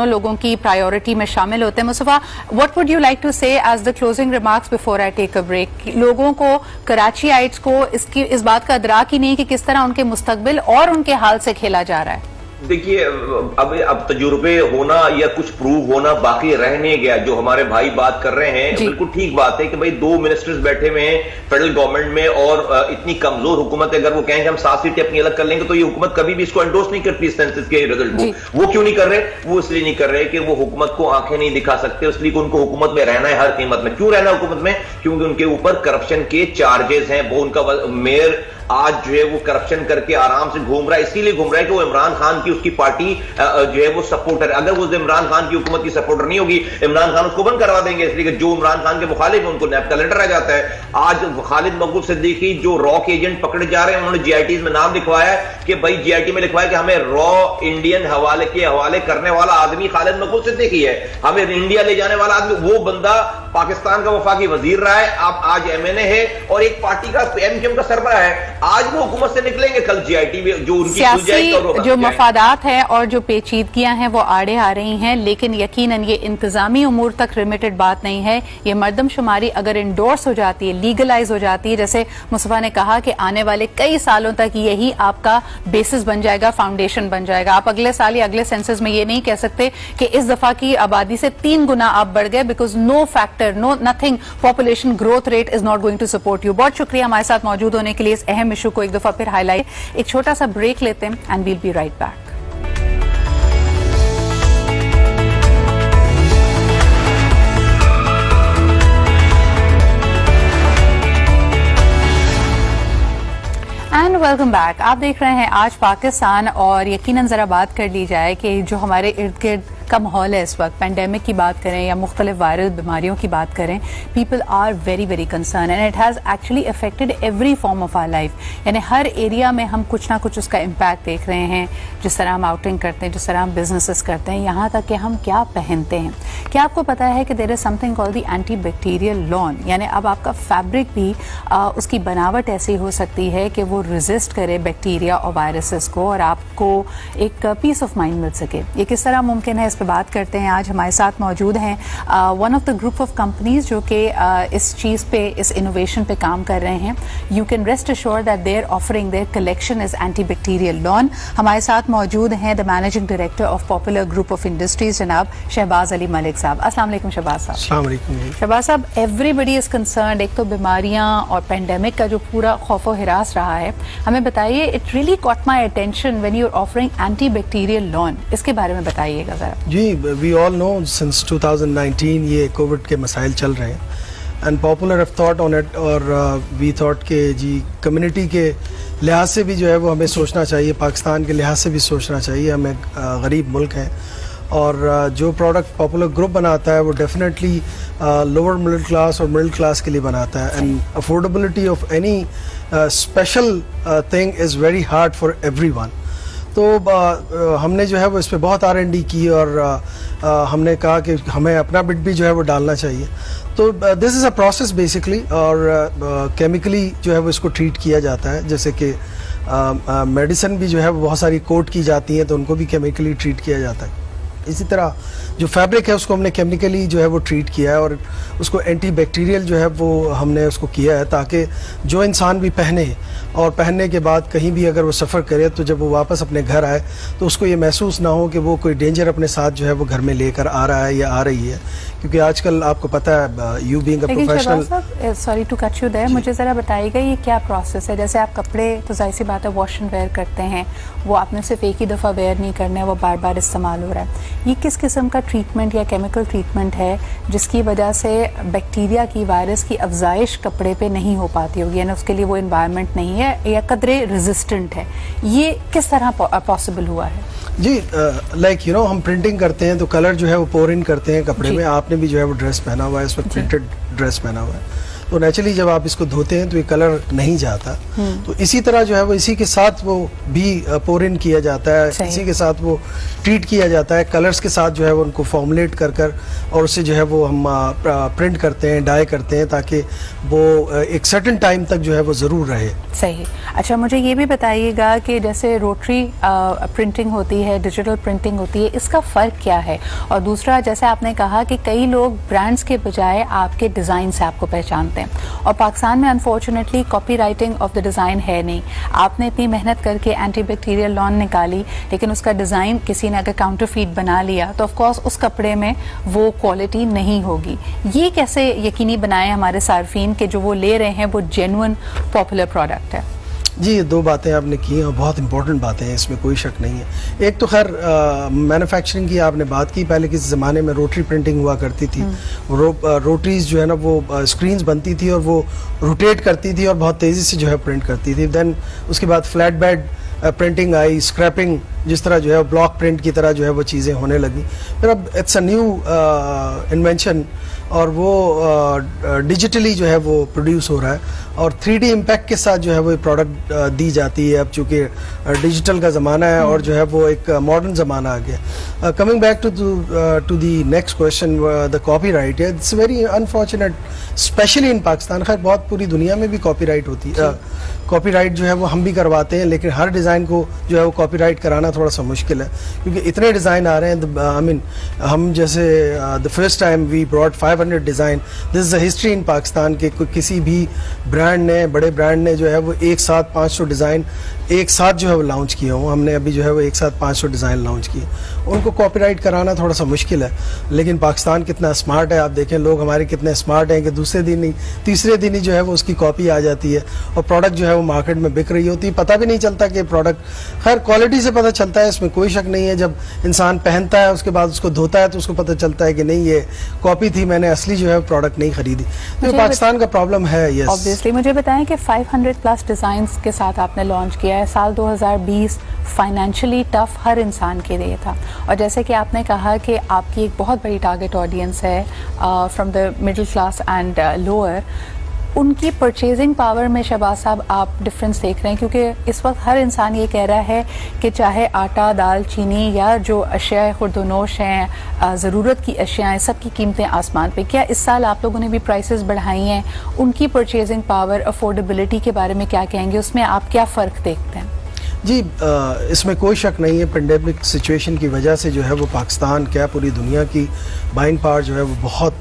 Speaker 1: लोगों की प्रायोरिटी में शामिल होते हैं। Mustafa, what would you like to say as the closing remarks before I take a break? लोगों को, कराचीआइट्स को इस बात का अदराक ही नहीं कि किस तरह उनके मुस्तकबिल और उनके हाल से खेला जा रहा है।
Speaker 2: देखिए अब तजुर्बे होना या कुछ प्रूव होना बाकी रह नहीं गया। जो हमारे भाई बात कर रहे हैं बिल्कुल ठीक बात है कि भाई 2 मिनिस्टर्स बैठे हुए हैं फेडरल गवर्नमेंट में, और इतनी कमजोर हुकूमत है। अगर वो कहें कि हम 7 सीटें अपनी अलग कर लेंगे तो ये हुकूमत कभी भी इसको एंडोर्स नहीं करती सेंसस के रिजल्ट को। वो क्यों नहीं कर रहे? वो इसलिए नहीं कर रहे कि वो हुकूमत को आंखें नहीं दिखा सकते, इसलिए उनको हुकूमत में रहना है हर कीमत में। क्यों रहना है हुकूमत में? क्योंकि उनके ऊपर करप्शन के चार्जेस हैं। वो उनका मेयर आज जो है वो करप्शन करके आराम से घूम रहा है, इसीलिए घूम रहा है कि वो इमरान खान की उसकी पार्टी जो है वो सपोर्टर। अगर वो इमरान खान की हुकूमत की सपोर्टर नहीं होगी, इमरान खान उसको बंद करवा देंगे, इसलिए कि जो इमरान खान के मुखालिफ है उनको नैब का लेटर आ जाता है। आज खालिद मकबूल सिद्दीकी जो रॉ के एजेंट पकड़े जा रहे हैं, उन्होंने जीआईटीज में नाम लिखवाया है कि भाई जीआईटी में लिखवाया कि हमें रॉ इंडियन हवाले करने वाला आदमी खालिद मकबूल सिद्दीकी है, हमें इंडिया ले जाने वाला आदमी। वो बंदा पाकिस्तान का वफाकी वजीर रहा है, आप आज एमएनए है और एक पार्टी का एमक्यूएम का सरबराह है। आज वो हुकूमत से निकलेंगे, कल जीआईटी में जो उनकी
Speaker 1: सियासी जो मफादात है और जो पेचीदगियां हैं वो आड़े आ रही हैं, लेकिन यकीनन ये इंतजामी उमूर तक लिमिटेड बात नहीं है। ये मर्दमशुमारी अगर इंडोर्स हो जाती है, लीगलाइज हो जाती है, जैसे मुस्तफा ने कहा कि आने वाले कई सालों तक यही आपका बेसिस बन जाएगा, फाउंडेशन बन जाएगा। आप अगले साल या अगले सेंसस में ये नहीं कह सकते कि इस दफा की आबादी से 3 गुना आप बढ़ गए, because no factor, no nothing, population growth rate is not going to support you. बहुत शुक्रिया हमारे साथ मौजूद होने के लिए, इस अहम इशू को एक दफा फिर हाईलाइट। एक छोटा सा ब्रेक लेते हैं and we'll be right back. And welcome back. आप देख रहे हैं आज पाकिस्तान, और यकीनन ज़रा बात कर ली जाए कि जो हमारे इर्द गिर्द का माहौल है इस वक्त, पेंडेमिक की बात करें या मुख्तलिफ वायरल बीमारियों की बात करें, people are very very concern and it has actually affected every form of our life. यानी हर एरिया में हम कुछ ना कुछ उसका इम्पैक्ट देख रहे हैं। जिस तरह हम आउटिंग करते हैं, जिस तरह हम बिजनेसेस करते हैं, यहाँ तक कि हम क्या पहनते हैं। क्या आपको पता है कि there is something called the anti bacterial lawn, यानी अब आपका फैब्रिक भी उसकी बनावट ऐसी हो सकती है कि वो रेजिस्ट करे बैक्टीरिया और वायरसेस को, और आपको एक पीस ऑफ माइंड मिल सके। ये किस तरह मुमकिन है, इस पे बात करते हैं। आज हमारे साथ मौजूद हैं one of the group of companies जो कि इस चीज़ पे, इस इनोवेशन पे काम कर रहे हैं। You can rest assured that their offering their collection is anti bacterial lawn. हमारे साथ मौजूद हैं the managing director of Popular group of industries जनाब शहबाज अली मलिक साहब। अस्सलाम वालेकुम शहबाज साहब।
Speaker 4: अस्सलाम वालेकुम।
Speaker 1: शहबाज साहब, एवरीबडी इज कंसर्न्ड। एक तो बीमारियां और पेंडेमिक का जो पूरा खौफो हिरास रहा है, हमें बताइए, it really caught my attention when you are offering anti bacterial lawn. इसके बारे में बताइएगा जरा।
Speaker 4: जी, वी ऑल नो सिंस 2019 ये कोविड के मसाइल चल रहे हैं and Popular have thought on it, और वी थॉट के जी कम्युनिटी के लिहाज से भी जो है वो हमें सोचना चाहिए, पाकिस्तान के लिहाज से भी सोचना चाहिए। हम एक गरीब मुल्क हैं और जो प्रोडक्ट पॉपुलर ग्रुप बनाता है वो डेफिनेटली लोअर मिडिल क्लास और मिडिल क्लास के लिए बनाता है, and affordability of any special thing is very hard for everyone. तो हमने जो है वो इस पर बहुत R&D की, और हमने कहा कि हमें अपना बिट भी जो है वो डालना चाहिए। तो this is a process basically, और केमिकली जो है वो इसको ट्रीट किया जाता है। जैसे कि मेडिसिन भी जो है वो बहुत सारी कोट की जाती हैं, तो उनको भी केमिकली ट्रीट किया जाता है। इसी तरह जो फैब्रिक है उसको हमने केमिकली जो है वो ट्रीट किया है, और उसको एंटी बैक्टीरियल जो है वो हमने उसको किया है, ताकि जो इंसान भी पहने और पहनने के बाद कहीं भी अगर वो सफ़र करे तो जब वो वापस अपने घर आए तो उसको ये महसूस ना हो कि वो कोई डेंजर अपने साथ जो है वो घर में लेकर आ रहा है या आ रही है। क्योंकि आजकल आपको पता है, you being a professional.
Speaker 1: Sorry to cut you there, मुझे ज़रा बताइएगा ये क्या प्रोसेस है। जैसे आप कपड़े तो जाहिर सी बात है वॉश एंड वेयर करते हैं, वो आपने सिर्फ एक ही दफ़ा वेयर नहीं करना है, वो बार बार इस्तेमाल हो रहा है। ये किस किस्म का ट्रीटमेंट या केमिकल ट्रीटमेंट है जिसकी वजह से बैक्टीरिया की, वायरस की अफजाइश कपड़े पे नहीं हो पाती होगी, यानी उसके लिए वो इन्वायरमेंट नहीं है या कदरे रेजिस्टेंट है, ये किस तरह पॉसिबल हुआ है?
Speaker 4: जी, लाइक यू नो, हम प्रिंटिंग करते हैं तो कलर जो है वो पोर इन करते हैं कपड़े में। आपने भी जो है वो ड्रेस पहना हुआ है, इस वक्त प्रिंटेड ड्रेस पहना हुआ है, तो नेचुरली जब आप इसको धोते हैं तो ये कलर नहीं जाता। तो इसी तरह जो है वो इसी के साथ वो भी पोर इन किया जाता है, इसी के साथ वो ट्रीट किया जाता है, कलर्स के साथ जो है वो उनको फॉर्मुलेट कर कर और उससे जो है वो हम प्रिंट करते हैं, डाई करते हैं, ताकि वो एक सर्टेन टाइम तक जो है वो ज़रूर रहे।
Speaker 1: सही। अच्छा, मुझे ये भी बताइएगा कि जैसे रोटरी प्रिंटिंग होती है, डिजिटल प्रिंटिंग होती है, इसका फ़र्क क्या है? और दूसरा, जैसे आपने कहा कि कई लोग ब्रांड्स के बजाय आपके डिज़ाइन से आपको पहचानते हैं, और पाकिस्तान में unfortunately copy writing of the design है नहीं। आपने इतनी मेहनत करके एंटी बैक्टीरियल लॉन निकाली, लेकिन उसका डिज़ाइन किसी ने अगर काउंटरफीट बना लिया तो ऑफकोर्स उस कपड़े में वो क्वालिटी नहीं होगी। ये कैसे यकीनी बनाएं हमारे सार्फिन के जो वो ले रहे हैं वो जेन्युइन पॉपुलर प्रोडक्ट है?
Speaker 4: जी, ये दो बातें आपने की हैं, बहुत इंपॉर्टेंट बातें हैं, इसमें कोई शक नहीं है। एक तो खैर मैन्युफैक्चरिंग की आपने बात की, पहले किसी ज़माने में रोटरी प्रिंटिंग हुआ करती थी। रोटरीज जो है ना वो स्क्रीन्स बनती थी और वो रोटेट करती थी और बहुत तेज़ी से जो है प्रिंट करती थी। देन उसके बाद फ्लैट बेड प्रिंटिंग आई, स्क्रैपिंग जिस तरह जो है ब्लॉक प्रिंट की तरह जो है वो चीज़ें होने लगी। फिर अब इट्स अ न्यू इन्वेंशन, और वो डिजिटली जो है वो प्रोड्यूस हो रहा है, और 3D इम्पैक्ट के साथ जो है वो प्रोडक्ट दी जाती है। अब चूँकि डिजिटल का ज़माना है और जो है वो एक मॉडर्न ज़माना आ गया। Coming back to the next question, the copyright, it's very unfortunate specially in Pakistan. खैर बहुत पूरी दुनिया में भी कॉपीराइट होती है, कॉपीराइट जो है वो हम भी करवाते हैं, लेकिन हर डिज़ाइन को जो है वो कॉपीराइट कराना थोड़ा सा मुश्किल है, क्योंकि इतने डिज़ाइन आ रहे हैं। आई मीन हम जैसे the first time we brought 500 design, this is a history in Pakistan के। किसी भी ब्रांड ने, बड़े ब्रांड ने जो है वो एक साथ 500 डिज़ाइन एक साथ जो है वो लॉन्च किए हों। हमने अभी जो है वो एक साथ 500 डिज़ाइन लॉन्च किए। उनको कॉपीराइट कराना थोड़ा सा मुश्किल है, लेकिन पाकिस्तान कितना स्मार्ट है। आप देखें लोग हमारे कितने स्मार्ट हैं कि दूसरे दिन ही, तीसरे दिन ही जो है वो उसकी कॉपी आ जाती है और प्रोडक्ट जो है वो मार्केट में बिक रही होती है। पता भी नहीं चलता कि प्रोडक्ट, खैर क्वालिटी से पता चलता है, इसमें कोई शक नहीं है। जब इंसान पहनता है उसके बाद उसको धोता है तो उसको पता चलता है कि नहीं ये कॉपी थी, मैंने असली जो है प्रोडक्ट नहीं खरीदी। तो पाकिस्तान का प्रॉब्लम है। Yes,
Speaker 1: obviously. मुझे बताएं कि 500 प्लस डिजाइन्स के साथ आपने लॉन्च किया है। साल 2020 फाइनेंशियली टफ हर इंसान के लिए था, और जैसे कि आपने कहा कि आपकी एक बहुत बड़ी टारगेट ऑडियंस है from the middle class and lower, उनकी परचेजिंग पावर में शहबाज साहब आप डिफरेंस देख रहे हैं? क्योंकि इस वक्त हर इंसान ये कह रहा है कि चाहे आटा, दाल, चीनी या जो अशिया खुर्दनोश हैं, ज़रूरत की अशियाएँ, सब की कीमतें आसमान पे। क्या इस साल आप लोगों ने भी प्राइसेस बढ़ाई हैं? उनकी परचेजिंग पावर, अफोर्डेबिलिटी के बारे में क्या कहेंगे? उसमें आप क्या फ़र्क देखते हैं?
Speaker 4: जी, इसमें कोई शक नहीं है, पेंडेमिक सिचुएशन की वजह से जो है वो पाकिस्तान क्या पूरी दुनिया की बाइंग पावर जो है वो बहुत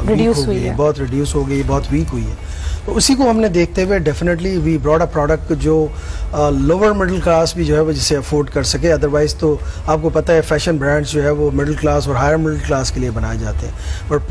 Speaker 1: रिड्यूस हुई है,
Speaker 4: बहुत रिड्यूस हो गई, बहुत वीक हुई है। तो उसी को हमने देखते हुए definitely we brought a product जो लोअर मिडिल क्लास भी जो है वो जिसे अफोर्ड कर सके। अदरवाइज तो आपको पता है फैशन ब्रांड्स जो है वो मिडिल क्लास और हायर मिडिल क्लास के लिए बनाए जाते हैं, but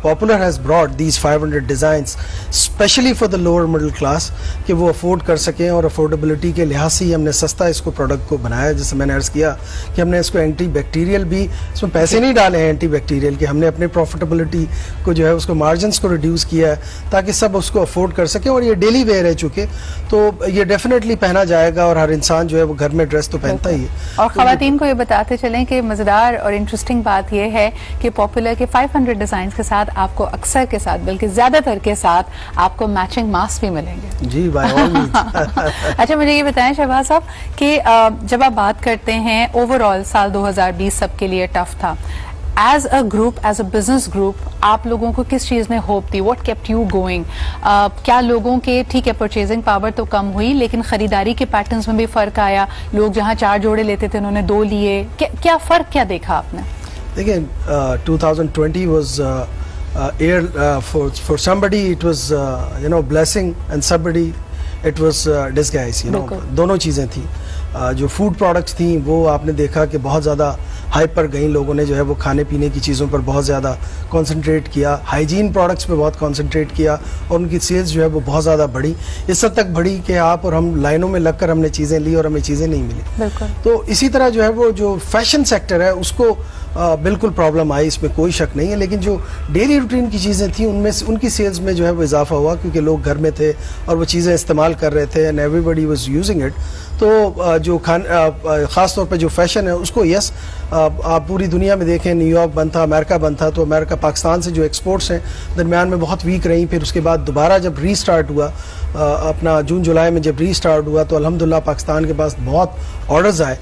Speaker 4: Popular has brought these 500 designs specially for the lower middle class कि वो अफोर्ड कर सकें, और अफोर्डेबिलिटी के लिहाज से ही हमने सस्ता इसको प्रोडक्ट को बनाया। जैसे मैंने अर्ज़ किया कि हमने इसको एंटी बैक्टीरियल भी, इसमें पैसे नहीं डाले हैं एंटी बैक्टीरियल के, हमने अपने प्रॉफिटेबिलिटी को जो है उसको मार्जिनस को रिड्यूस किया है ताकि सब उसको अफोर्ड कर सके। और ये डेली वेयर है चूँकि, तो ये डेफिनेटली पहना जाएगा, और हर इंसान जो है वो घर में ड्रेस तो पहनता ही है।
Speaker 1: और ख़वातीन को ये बताते चलें कि मज़ेदार और इंटरेस्टिंग बात ये है कि पॉपुलर के 500 डिज़ाइन के साथ आपको अक्सर के साथ, बल्कि ज़्यादातर के साथ आपको मैचिंग मास्क भी मिलेंगे।
Speaker 4: जी, बाय ऑल मींस।
Speaker 1: अच्छा, मुझे ये बताएं शहबाज साहब कि जब आप बात करते हैं ओवरऑल साल 2020 सबके लिए टफ था, as a group, as a business group, आप लोगों को किस चीज़ में होप थी? What kept you going? क्या लोगों के, ठीक है परचेजिंग पावर तो कम हुई, लेकिन खरीदारी के पैटर्न्स में भी फ़र्क आया? लोग जहां 4 जोड़े लेते थे उन्होंने 2 लिए। क्या फ़र्क क्या देखा आपने?
Speaker 4: देखिए, 2020 was for somebody it was blessing, and somebody it was disguise, दोनों चीज़ें थी। जो फूड प्रोडक्ट्स थी वो आपने देखा कि बहुत ज़्यादा हाइप पर गई, लोगों ने जो है वो खाने पीने की चीज़ों पर बहुत ज़्यादा कंसंट्रेट किया, हाइजीन प्रोडक्ट्स पे बहुत कंसंट्रेट किया, और उनकी सेल्स जो है वो बहुत ज़्यादा बढ़ी, इस हद तक बढ़ी कि आप और हम लाइनों में लगकर हमने चीज़ें ली और हमें चीज़ें नहीं मिली। तो इसी तरह जो है वो जो फैशन सेक्टर है उसको बिल्कुल प्रॉब्लम आई, इसमें कोई शक नहीं है, लेकिन जो डेली रूटीन की चीज़ें थी उनमें से उनकी सेल्स में जो है वो इजाफा हुआ, क्योंकि लोग घर में थे और वो चीज़ें इस्तेमाल कर रहे थे, and everybody was using it. तो जो ख़ास तौर पे जो फैशन है उसको, यस, आप पूरी दुनिया में देखें, न्यूयॉर्क बंद था, अमेरिका बंद था, तो अमेरिका पाकिस्तान से जो एक्सपोर्ट्स हैं दरमियान में बहुत वीक रही। फिर उसके बाद दोबारा जब रीस्टार्ट हुआ, अपना जून जुलाई में जब रीस्टार्ट हुआ, तो अल्हम्दुलिल्लाह पाकिस्तान के पास बहुत ऑर्डर्स आए।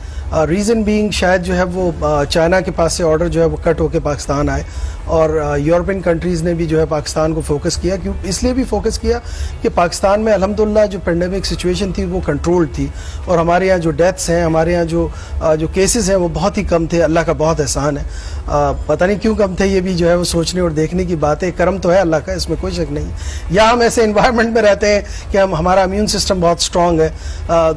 Speaker 4: रीज़न बीइंग शायद जो है वो चाइना के पास से ऑर्डर जो है वो कट होकर पाकिस्तान आए, और यूरोपियन कंट्रीज़ ने भी जो है पाकिस्तान को फोकस किया। क्यों? इसलिए भी फोकस किया कि पाकिस्तान में अल्हम्दुलिल्लाह जो पेंडेमिक सिचुएशन थी वो कंट्रोल्ड थी, और हमारे यहाँ जो डेथ्स हैं, हमारे यहाँ जो केसेस हैं वो बहुत ही कम थे। अल्लाह का बहुत एहसान है। पता नहीं क्यों कम थे, ये भी जो है वो सोचने और देखने की बात है। करम तो है अल्लाह का, इसमें कोई शक नहीं। या हम ऐसे इन्वायरमेंट में रहते हैं कि हमारा इम्यून सिस्टम बहुत स्ट्रॉन्ग है,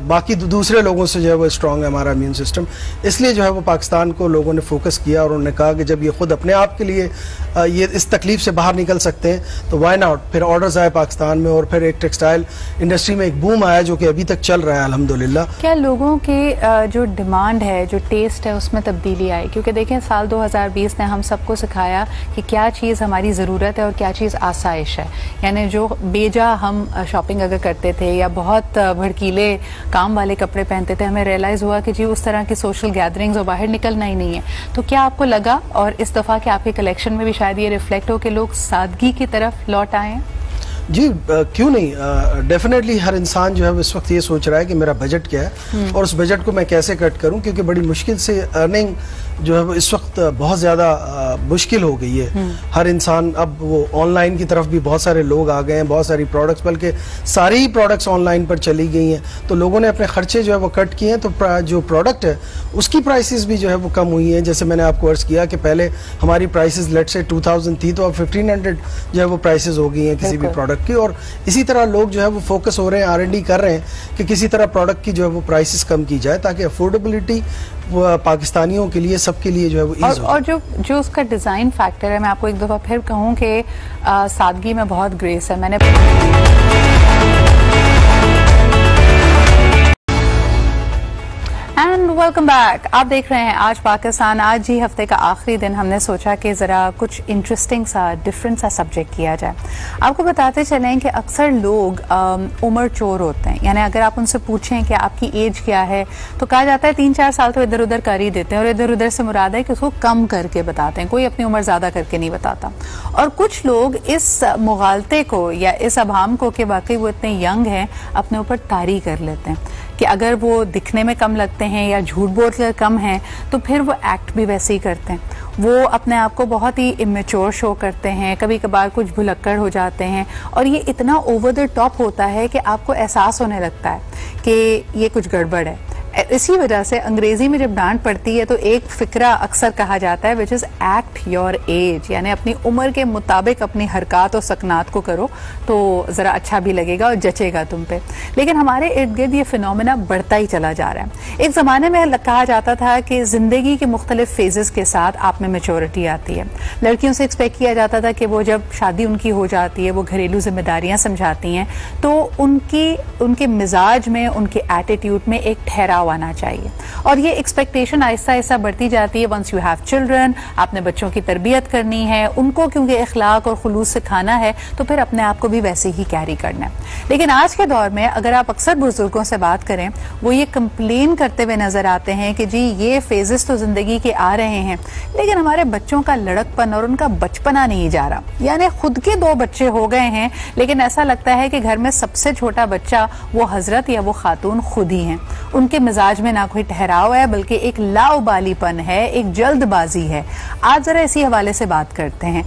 Speaker 4: बाकी दूसरे लोगों से जो है वो स्ट्रॉन्ग है हमारा इम्यून सिस्टम, इसलिए जो है वो पाकिस्तान को लोगों ने फोकस किया, और उन्होंने कहा कि जब ये खुद अपने आप के लिए ये इस तकलीफ से बाहर निकल सकते हैं तो वाई नॉट। फिर ऑर्डर्स आए पाकिस्तान में, और फिर एक टेक्सटाइल इंडस्ट्री में एक बूम आया जो कि अभी तक चल रहा है अल्हम्दुलिल्लाह।
Speaker 1: क्या लोगों के जो डिमांड है, जो टेस्ट है, उसमें तब्दीली आई? क्योंकि देखें, साल 2020 ने हम सबको सिखाया कि क्या चीज़ हमारी ज़रूरत है और क्या चीज़ आसाइश है। यानी जो बेजा हम शॉपिंग अगर करते थे या बहुत भड़कीले काम वाले कपड़े पहनते थे, हमें रियलाइज़ हुआ कि जी उस तरह की सोशल गैदरिंग्स और बाहर निकलना ही नहीं है। तो क्या आपको लगा, और इस दफ़ा के आपके कलेक्शन में भी शायद ये रिफ्लेक्ट हो कि लोग सादगी की तरफ लौट आए हैं?
Speaker 4: जी, क्यों नहीं। डेफिनेटली हर इंसान जो है इस वक्त ये सोच रहा है कि मेरा बजट क्या है और उस बजट को मैं कैसे कट करूं, क्योंकि बड़ी मुश्किल से अर्निंग जो है वो इस वक्त बहुत ज़्यादा मुश्किल हो गई है। हर इंसान, अब वो ऑनलाइन की तरफ भी बहुत सारे लोग आ गए हैं, बहुत सारी प्रोडक्ट्स, बल्कि सारी ही प्रोडक्ट्स ऑनलाइन पर चली गई हैं, तो लोगों ने अपने खर्चे जो है वो कट किए हैं। तो जो प्रोडक्ट है उसकी प्राइसेस भी जो है वो कम हुई हैं। जैसे मैंने आपको अर्ज़ किया कि पहले हमारी प्राइसेस लेट से 2000 थी, तो अब 1500 जो है वो प्राइसेस हो गई हैं किसी भी प्रोडक्ट की। और इसी तरह लोग जो है वो फोकस हो रहे हैं, R&D कर रहे हैं कि किसी तरह प्रोडक्ट की जो है वो प्राइसेस कम की जाए, ताकि अफोर्डेबिलिटी पाकिस्तानियों के लिए, सबके लिए जो है वो ईज़ हो।
Speaker 1: और जो उसका डिज़ाइन फैक्टर है, मैं आपको एक दफ़ा फिर कहूँ कि सादगी में बहुत ग्रेस है। मैंने एंड वेलकम बैक। आप देख रहे हैं आज पाकिस्तान। आज ही हफ्ते का आखिरी दिन हमने सोचा कि ज़रा कुछ इंटरेस्टिंग सा डिफरेंट सा सब्जेक्ट किया जाए। आपको बताते चलें कि अक्सर लोग उम्र चोर होते हैं, यानी अगर आप उनसे पूछें कि आपकी एज क्या है तो कहा जाता है 3-4 साल तो इधर उधर कर ही देते हैं, और इधर उधर से मुराद है कि उसको कम करके बताते हैं, कोई अपनी उम्र ज़्यादा करके नहीं बताता। और कुछ लोग इस मुगालते को या इस अभाम को कि वाकई वो इतने यंग हैं अपने ऊपर तारी कर लेते हैं कि अगर वो दिखने में कम लगते हैं या झूठ बोलकर कम हैं तो फिर वो एक्ट भी वैसे ही करते हैं। वो अपने आप को बहुत ही इमेच्योर शो करते हैं, कभी कभार कुछ भुलक्कड़ हो जाते हैं, और ये इतना ओवर द टॉप होता है कि आपको एहसास होने लगता है कि ये कुछ गड़बड़ है। इसी वजह से अंग्रेजी में जब डांट पड़ती है तो एक फिक्रा अक्सर कहा जाता है which is act your age, यानी अपनी उम्र के मुताबिक अपनी हरकत और सकनात को करो तो ज़रा अच्छा भी लगेगा और जचेगा तुम पे। लेकिन हमारे इर्द गिर्द ये फिनोमेना बढ़ता ही चला जा रहा है। एक ज़माने में कहा जाता था कि ज़िंदगी के मुख्तलिफ फेजेस के साथ आप में मेच्योरिटी आती है। लड़कियों से एक्सपेक्ट किया जाता था कि वो जब शादी उनकी हो जाती है, वो घरेलू जिम्मेदारियाँ समझाती हैं, तो उनके मिजाज में, उनके एटीट्यूड में एक ठहराव आना चाहिए। और ये एक्सपेक्टेशन आहिस्ता आहिस्ता बढ़ती जाती है। वंस यू हैव चिल्ड्रन, आपने बच्चों की तरबियत करनी है, उनको क्योंकि इखलाक और खुलूस सिखाना है, तो फिर अपने आप को भी वैसे ही कैरी करना है। लेकिन आज के दौर में अगर आप अक्सर बुजुर्गों से बात करें, वो ये कंप्लेन करते हुए नजर आते हैं कि जी ये फेजेस तो जिंदगी के आ रहे हैं, लेकिन हमारे बच्चों का लड़कपन और उनका बचपना नहीं जा रहा। यानी खुद के 2 बच्चे हो गए हैं, लेकिन ऐसा लगता है कि घर में सबसे छोटा बच्चा वो हजरत या वो खातून खुद ही हैं। उनके मिजाज में ना कोई ठहराव है, बल्कि एक लाउबालीपन है, एक जल्दबाजी है। आज जरा इसी हवाले से बात करते हैं।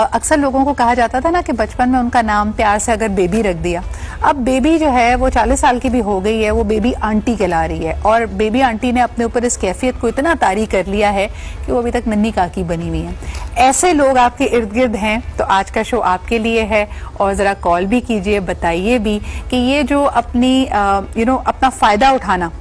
Speaker 1: अक्सर लोगों को कहा जाता था ना कि बचपन में उनका नाम प्यार से अगर बेबी रख दिया, अब बेबी जो है वो 40 साल की भी हो गई है, वो बेबी आंटी कहला रही है, और बेबी आंटी ने अपने ऊपर इस कैफियत को इतना तारी कर लिया है कि वो अभी तक नन्ही काकी बनी हुई है। ऐसे लोग आपके इर्द गिर्द हैं तो आज का शो आपके लिए है। और जरा कॉल भी कीजिए, बताइए भी कि ये जो अपनी अपना फायदा उठाना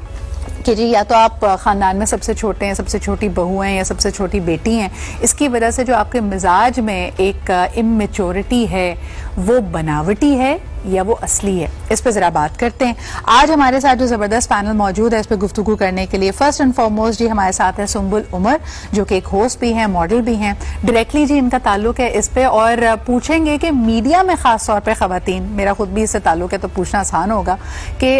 Speaker 1: कि जी या तो आप ख़ानदान में सबसे छोटे हैं, सबसे छोटी बहू हैं या सबसे छोटी बेटी हैं, इसकी वजह से जो आपके मिजाज में एक इमेच्योरिटी है वो बनावटी है या वो असली है, इस पे जरा बात करते हैं। आज हमारे साथ जो जबरदस्त पैनल मौजूद है इस पे गुफ्तगू करने के लिए फर्स्ट एंड फॉरमोस्ट जी हमारे साथ है सुंबुल उमर, जो कि एक होस्ट भी हैं, मॉडल भी हैं। डायरेक्टली जी इनका ताल्लुक है इस पे, और पूछेंगे कि मीडिया में खास तौर पर खवातीन, मेरा खुद भी इससे ताल्लुक है तो पूछना आसान होगा कि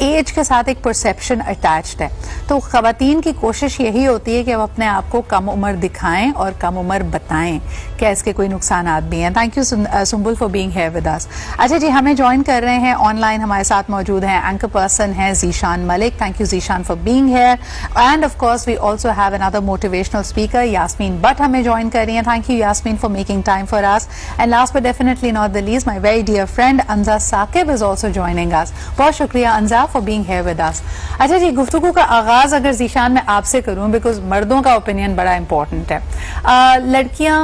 Speaker 1: एज के साथ एक परसेप्शन अटैच्ड है, तो खवातीन की कोशिश यही होती है कि वो अपने आप को कम उम्र दिखाएं और कम उम्र बताएं। क्या इसके कोई नुकसानात भी हैं? Thank you Sumbul for being here with us. अच्छा जी, हमें ज्वाइन कर रहे हैं ऑनलाइन, हमारे साथ मौजूद हैं एंकर पर्सन हैं Zeeshan Malik. Thank you Zeeshan for being here. And of course we also have another motivational speaker, Yasmeen Bhatt हमें ज्वाइन कर रही हैं। Thank you Yasmeen for making time for us. And last but definitely not the least, my very dear friend Anja Saqib is also joining us. बहुत शुक्रिया Anja for being here with us. अच्छा जी, गुफ्तगू का आगाज अगर ज़ीशान मैं आपसे करूं, बिकॉज मर्दों का ओपिनियन बड़ा इंपॉर्टेंट है। लड़कियां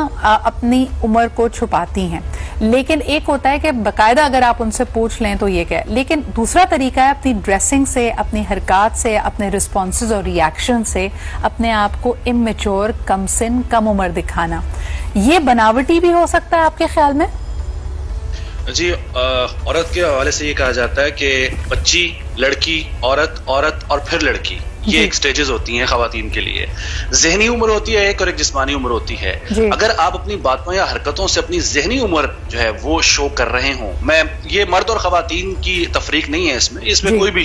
Speaker 1: अपनी उम्र को छुपाती हैं, लेकिन एक होता है कि बाकायदा अगर आप उनसे पूछ लें तो ये क्या, लेकिन दूसरा तरीका है अपनी ड्रेसिंग से, अपनी हरकत से, अपने रिस्पॉन्सेज और रिएक्शन से अपने आप को इमेच्योर, कम सिन, कम उम्र दिखाना। ये बनावटी भी हो सकता है आपके ख्याल में?
Speaker 5: जी, औरत के हवाले से ये कहा जाता है कि बच्ची, लड़की, औरत, औरत और फिर लड़की, ये एक स्टेजेस होती हैं खवातीन के लिए। जहनी उम्र होती है एक, और एक जिस्मानी उम्र होती है। अगर आप अपनी बातों या हरकतों से अपनी जहनी उम्र जो है वो शो कर रहे हों, मैं ये मर्द और खवातीन की तफरीक नहीं है इसमें कोई भी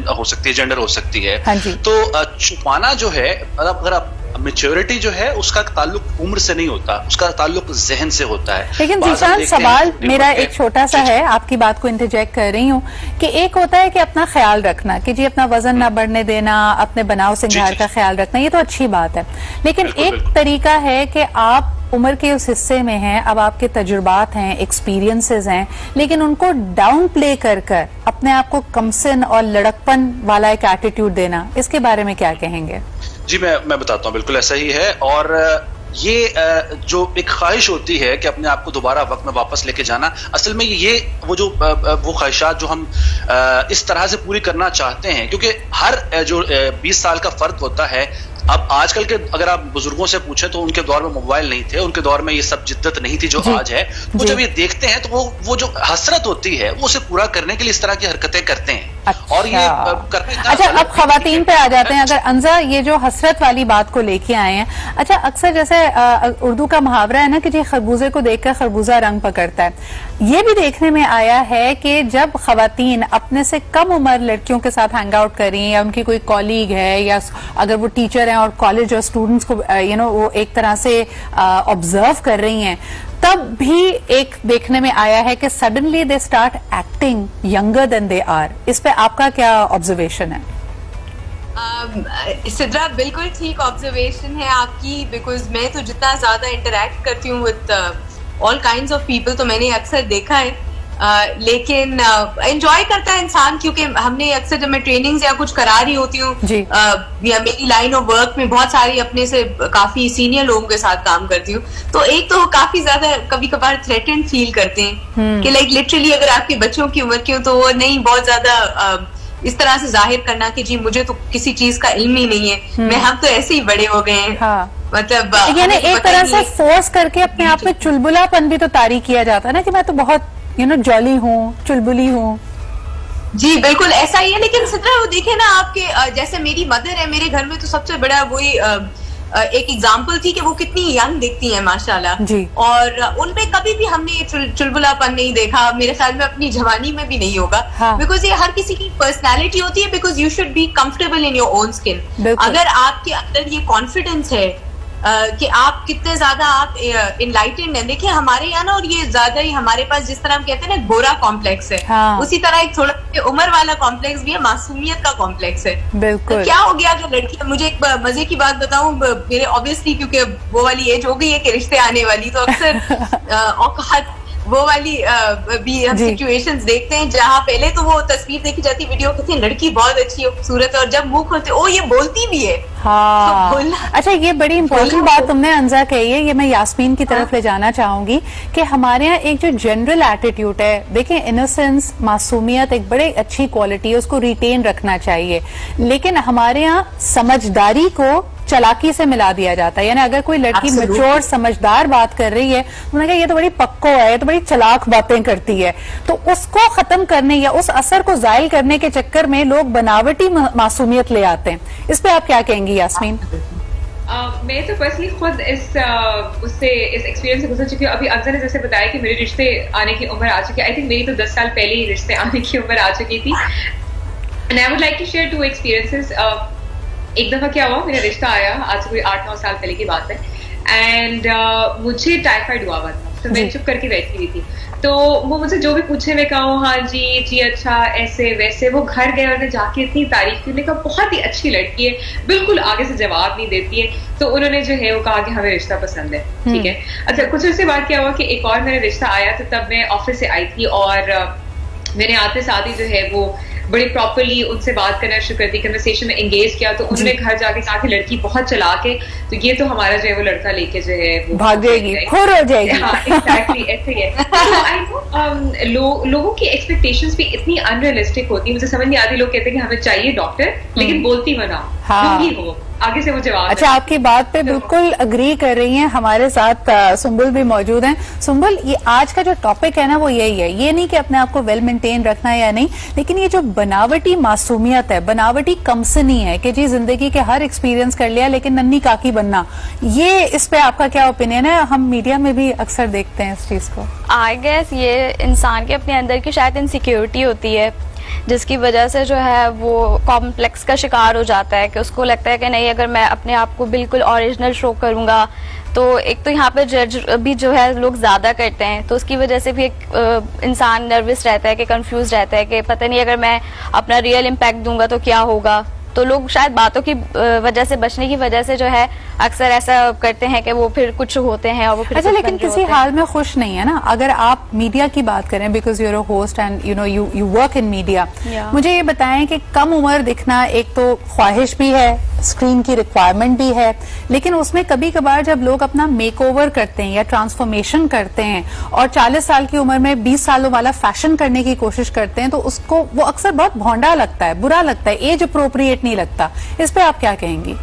Speaker 5: हो सकती है, जेंडर हो सकती है। तो छुपाना जो है, अगर आप मैच्योरिटी जो है उसका ताल्लुक उम्र से नहीं होता, उसका ताल्लुक जहन से होता है।
Speaker 1: लेकिन ज़ीशान सवाल मेरा एक छोटा सा है, आपकी बात को इंटरजेक्ट कर रही हूँ, कि एक होता है कि अपना ख्याल रखना, कि जी अपना वजन ना बढ़ने देना, अपने बनाव सिंगार का ख्याल रखना, ये तो अच्छी बात है। लेकिन एक तरीका है कि आप उम्र के उस हिस्से में हैं, अब आपके तजुर्बात हैं, एक्सपीरियंसेस हैं, लेकिन उनको डाउन प्ले कर कर अपने आप को कमसिन और लड़कपन वाला एक एटीट्यूड देना, इसके बारे में क्या कहेंगे?
Speaker 5: जी, मैं बताता हूँ, बिल्कुल ऐसा ही है। और ये जो एक ख्वाहिश होती है कि अपने आप को दोबारा वक्त में वापस लेके जाना, असल में ये वो ख्वाहिशात जो हम इस तरह से पूरी करना चाहते हैं, क्योंकि हर जो 20 साल का फर्क होता है, अब आजकल के अगर आप बुजुर्गों से पूछें तो उनके दौर में मोबाइल नहीं थे, उनके दौर में ये सब जिद्दत नहीं थी जो आज है। वो जब ये देखते हैं तो वो जो हसरत होती है वो उसे पूरा करने के लिए इस तरह की हरकतें करते हैं। और ये करना।
Speaker 1: अच्छा, अब खवातीन पे आ जाते हैं। अगर अंजा ये जो हसरत वाली बात को लेके आए हैं, अच्छा अक्सर जैसे उर्दू का मुहावरा है ना कि जी खरबूजे को देखकर खरबूजा रंग पकड़ता है, ये भी देखने में आया है कि जब खवातीन अपने से कम उम्र लड़कियों के साथ हैंग आउट कर रही हैं, या उनकी कोई कॉलीग है, या अगर वो टीचर हैं और कॉलेज और स्टूडेंट्स को वो एक तरह से ऑब्जर्व कर रही हैं, तब भी एक देखने में आया है कि suddenly they start acting younger than they are. इस पे आपका क्या ऑब्जर्वेशन है?
Speaker 6: सिद्रा, बिल्कुल ठीक ऑब्जर्वेशन है आपकी, बिकॉज मैं तो जितना ज्यादा इंटरेक्ट करती हूँ with all kinds of people, तो मैंने अक्सर देखा है। लेकिन एंजॉय करता है इंसान, क्योंकि हमने अक्सर जब मैं ट्रेनिंग्स या कुछ करा रही होती हूँ या मेरी लाइन ऑफ वर्क में बहुत सारी अपने से काफी सीनियर लोगों के साथ काम करती हूँ, तो एक तो काफी ज्यादा कभी कभार थ्रेटेंड फील करते हैं कि लाइक लिटरली अगर आपके बच्चों की उम्र की हो तो वो नहीं, बहुत ज्यादा इस तरह से जाहिर करना कि जी मुझे तो किसी चीज का इल्म ही नहीं है, हम तो ऐसे ही बड़े हो गए हैं। हाँ। मतलब
Speaker 1: यानी एक तरह से फोर्स करके अपने आप में चुलबुलापन भी तो तारी किया जाता है ना कि मैं तो बहुत जॉली हूँ, चुलबुली हूँ।
Speaker 6: जी बिल्कुल ऐसा ही है। लेकिन सिद्रा, वो देखे ना आपके, जैसे मेरी मदर है, मेरे घर में तो सबसे बड़ा वही एक एग्जाम्पल थी कि वो कितनी यंग दिखती हैं माशाल्लाह जी, और उनमें कभी भी हमने चुलबुलापन नहीं देखा। मेरे ख्याल में अपनी जवानी में भी नहीं होगा, बिकॉज ये हर किसी की पर्सनैलिटी होती है, because you should be comfortable in your own skin. अगर आपके अंदर ये कॉन्फिडेंस है कि आप कितने ज्यादा आप इनलाइटेंड हैं। देखिए हमारे यहाँ ना, और ये ज्यादा ही हमारे पास जिस तरह हम कहते हैं ना गोरा कॉम्प्लेक्स है, उसी तरह एक थोड़ा उम्र वाला कॉम्प्लेक्स भी है, मासूमियत का कॉम्प्लेक्स है। बिल्कुल। तो क्या हो गया जो लड़की, मुझे एक मजे की बात बताऊं, मेरे ऑब्वियसली क्योंकि वो वाली एज हो गई है कि रिश्ते आने वाली, तो अक्सर औकात वो वाली भी हम सिचुएशंस देखते हैं जहाँ पहले तो वो तस्वीर देखी जाती, वीडियो कहते हैं लड़की बहुत अच्छी है, खूबसूरत है, और जब मुंह खोलते ओ ये बोलती भी है।
Speaker 1: हाँ। तो अच्छा, ये बड़ी इंपॉर्टेंट बात तुमने अंजा कही है, ये मैं यास्मीन की तरफ ले जाना चाहूंगी कि हमारे यहाँ एक जो जनरल एटीट्यूड है, देखें इनोसेंस, मासूमियत एक बड़ी अच्छी क्वालिटी है, उसको रिटेन रखना चाहिए, लेकिन हमारे यहाँ समझदारी को चालाकी से मिला दिया जाता है। यानी अगर कोई लड़की मैच्योर समझदार बात कर रही है, उन्होंने कहा ये तो बड़ी पक्को है, ये तो बड़ी चालाक बातें करती है, तो उसको खत्म करने या उस असर को जायल करने के चक्कर में लोग बनावटी मासूमियत ले आते हैं। इस पे आप क्या कहेंगी यास्मीन?
Speaker 7: मैं तो पर्सनली खुद इस एक्सपीरियंस से गुजर चुकी हूँ। अभी अफजल ने जैसे बताया कि मेरे रिश्ते आने की उम्र आ चुकी है, आई थिंक मेरी तो 10 साल पहले ही रिश्ते आने की उम्र आ चुकी थी। And I would like to share 2 experiences. एक दफा क्या हुआ, मेरा रिश्ता आया, आज से कोई 8-9 साल पहले की बात है, एंड मुझे टाइफाइड हुआ था, तो मैं चुप करके बैठी हुई थी, तो वो मुझसे जो भी पूछे, मैं कहूँ हाँ जी अच्छा ऐसे वैसे। वो घर गए और जाके इतनी तारीफ की, उन्होंने कहा बहुत ही अच्छी लड़की है, बिल्कुल आगे से जवाब नहीं देती है, तो उन्होंने जो है वो कहा कि हमें रिश्ता पसंद है, ठीक है। अच्छा, कुछ उसके बाद क्या हुआ कि एक और मेरा रिश्ता आया, तो तब मैं ऑफिस से आई थी, और मैंने आते साथ ही जो है वो बड़े प्रॉपरली उनसे बात करना शुरू कर दी, कन्वर्सेशन में एंगेज किया, तो उन्होंने घर जाके कहा कि लड़की बहुत चालाक है, तो ये तो हमारा जो है वो लड़का लेके जो है वो
Speaker 1: भाग जाएगी, खुर हो जाएगी।
Speaker 7: हाँ एग्जैक्टली ऐसे ही है। तो आई नो लोगों की एक्सपेक्टेशंस भी इतनी अनरियलिस्टिक होती है, मुझे समझ नहीं आती। लोग कहते हैं कि हमें चाहिए डॉक्टर, लेकिन बोलती बनाओ, जो भी हो आगे से वो जवाब।
Speaker 1: अच्छा, आपकी बात पे बिल्कुल अग्री कर रही हैं। हमारे साथ सुंबुल भी मौजूद हैं। सुंबुल, ये आज का जो टॉपिक है ना वो यही है, ये नहीं कि अपने आप को वेल मेंटेन रखना है या नहीं, लेकिन ये जो बनावटी मासूमियत है, बनावटी कमसनी है कि जी जिंदगी के हर एक्सपीरियंस कर लिया लेकिन नन्ही काकी बनना, ये इस पे आपका क्या ओपिनियन है? हम मीडिया में भी अक्सर देखते हैं इस चीज को।
Speaker 8: आई गेस ये इंसान के अपने अंदर की शायद इनसिक्योरिटी होती है, जिसकी वजह से जो है वो कॉम्प्लेक्स का शिकार हो जाता है कि उसको लगता है कि नहीं, अगर मैं अपने आप को बिल्कुल ओरिजिनल शो करूंगा तो एक तो यहाँ पे जज भी जो है लोग ज्यादा करते हैं, तो उसकी वजह से भी एक इंसान नर्वस रहता है कि कंफ्यूज रहता है कि पता नहीं अगर मैं अपना रियल इम्पैक्ट दूंगा तो क्या होगा। तो लोग शायद बातों की वजह से, बचने की वजह से जो है अक्सर ऐसा करते हैं कि वो फिर कुछ होते हैं और वो फिर
Speaker 1: अच्छा, लेकिन किसी हाल में खुश नहीं है ना। अगर आप मीडिया की बात करें, because you are a host and you work in media, मुझे ये बताएं कि कम उम्र दिखना एक तो ख्वाहिश भी है, स्क्रीन की रिक्वायरमेंट भी है, लेकिन उसमें कभी कभार जब लोग अपना मेकओवर करते हैं या ट्रांसफॉर्मेशन करते हैं और 40 साल की उम्र में 20 सालों वाला फैशन करने की कोशिश करते हैं, तो उसको वो अक्सर बहुत भोंडा लगता है, बुरा लगता है, एज अप्रोप्रिएट नहीं लगता। इस पे आप क्या कहेंगी?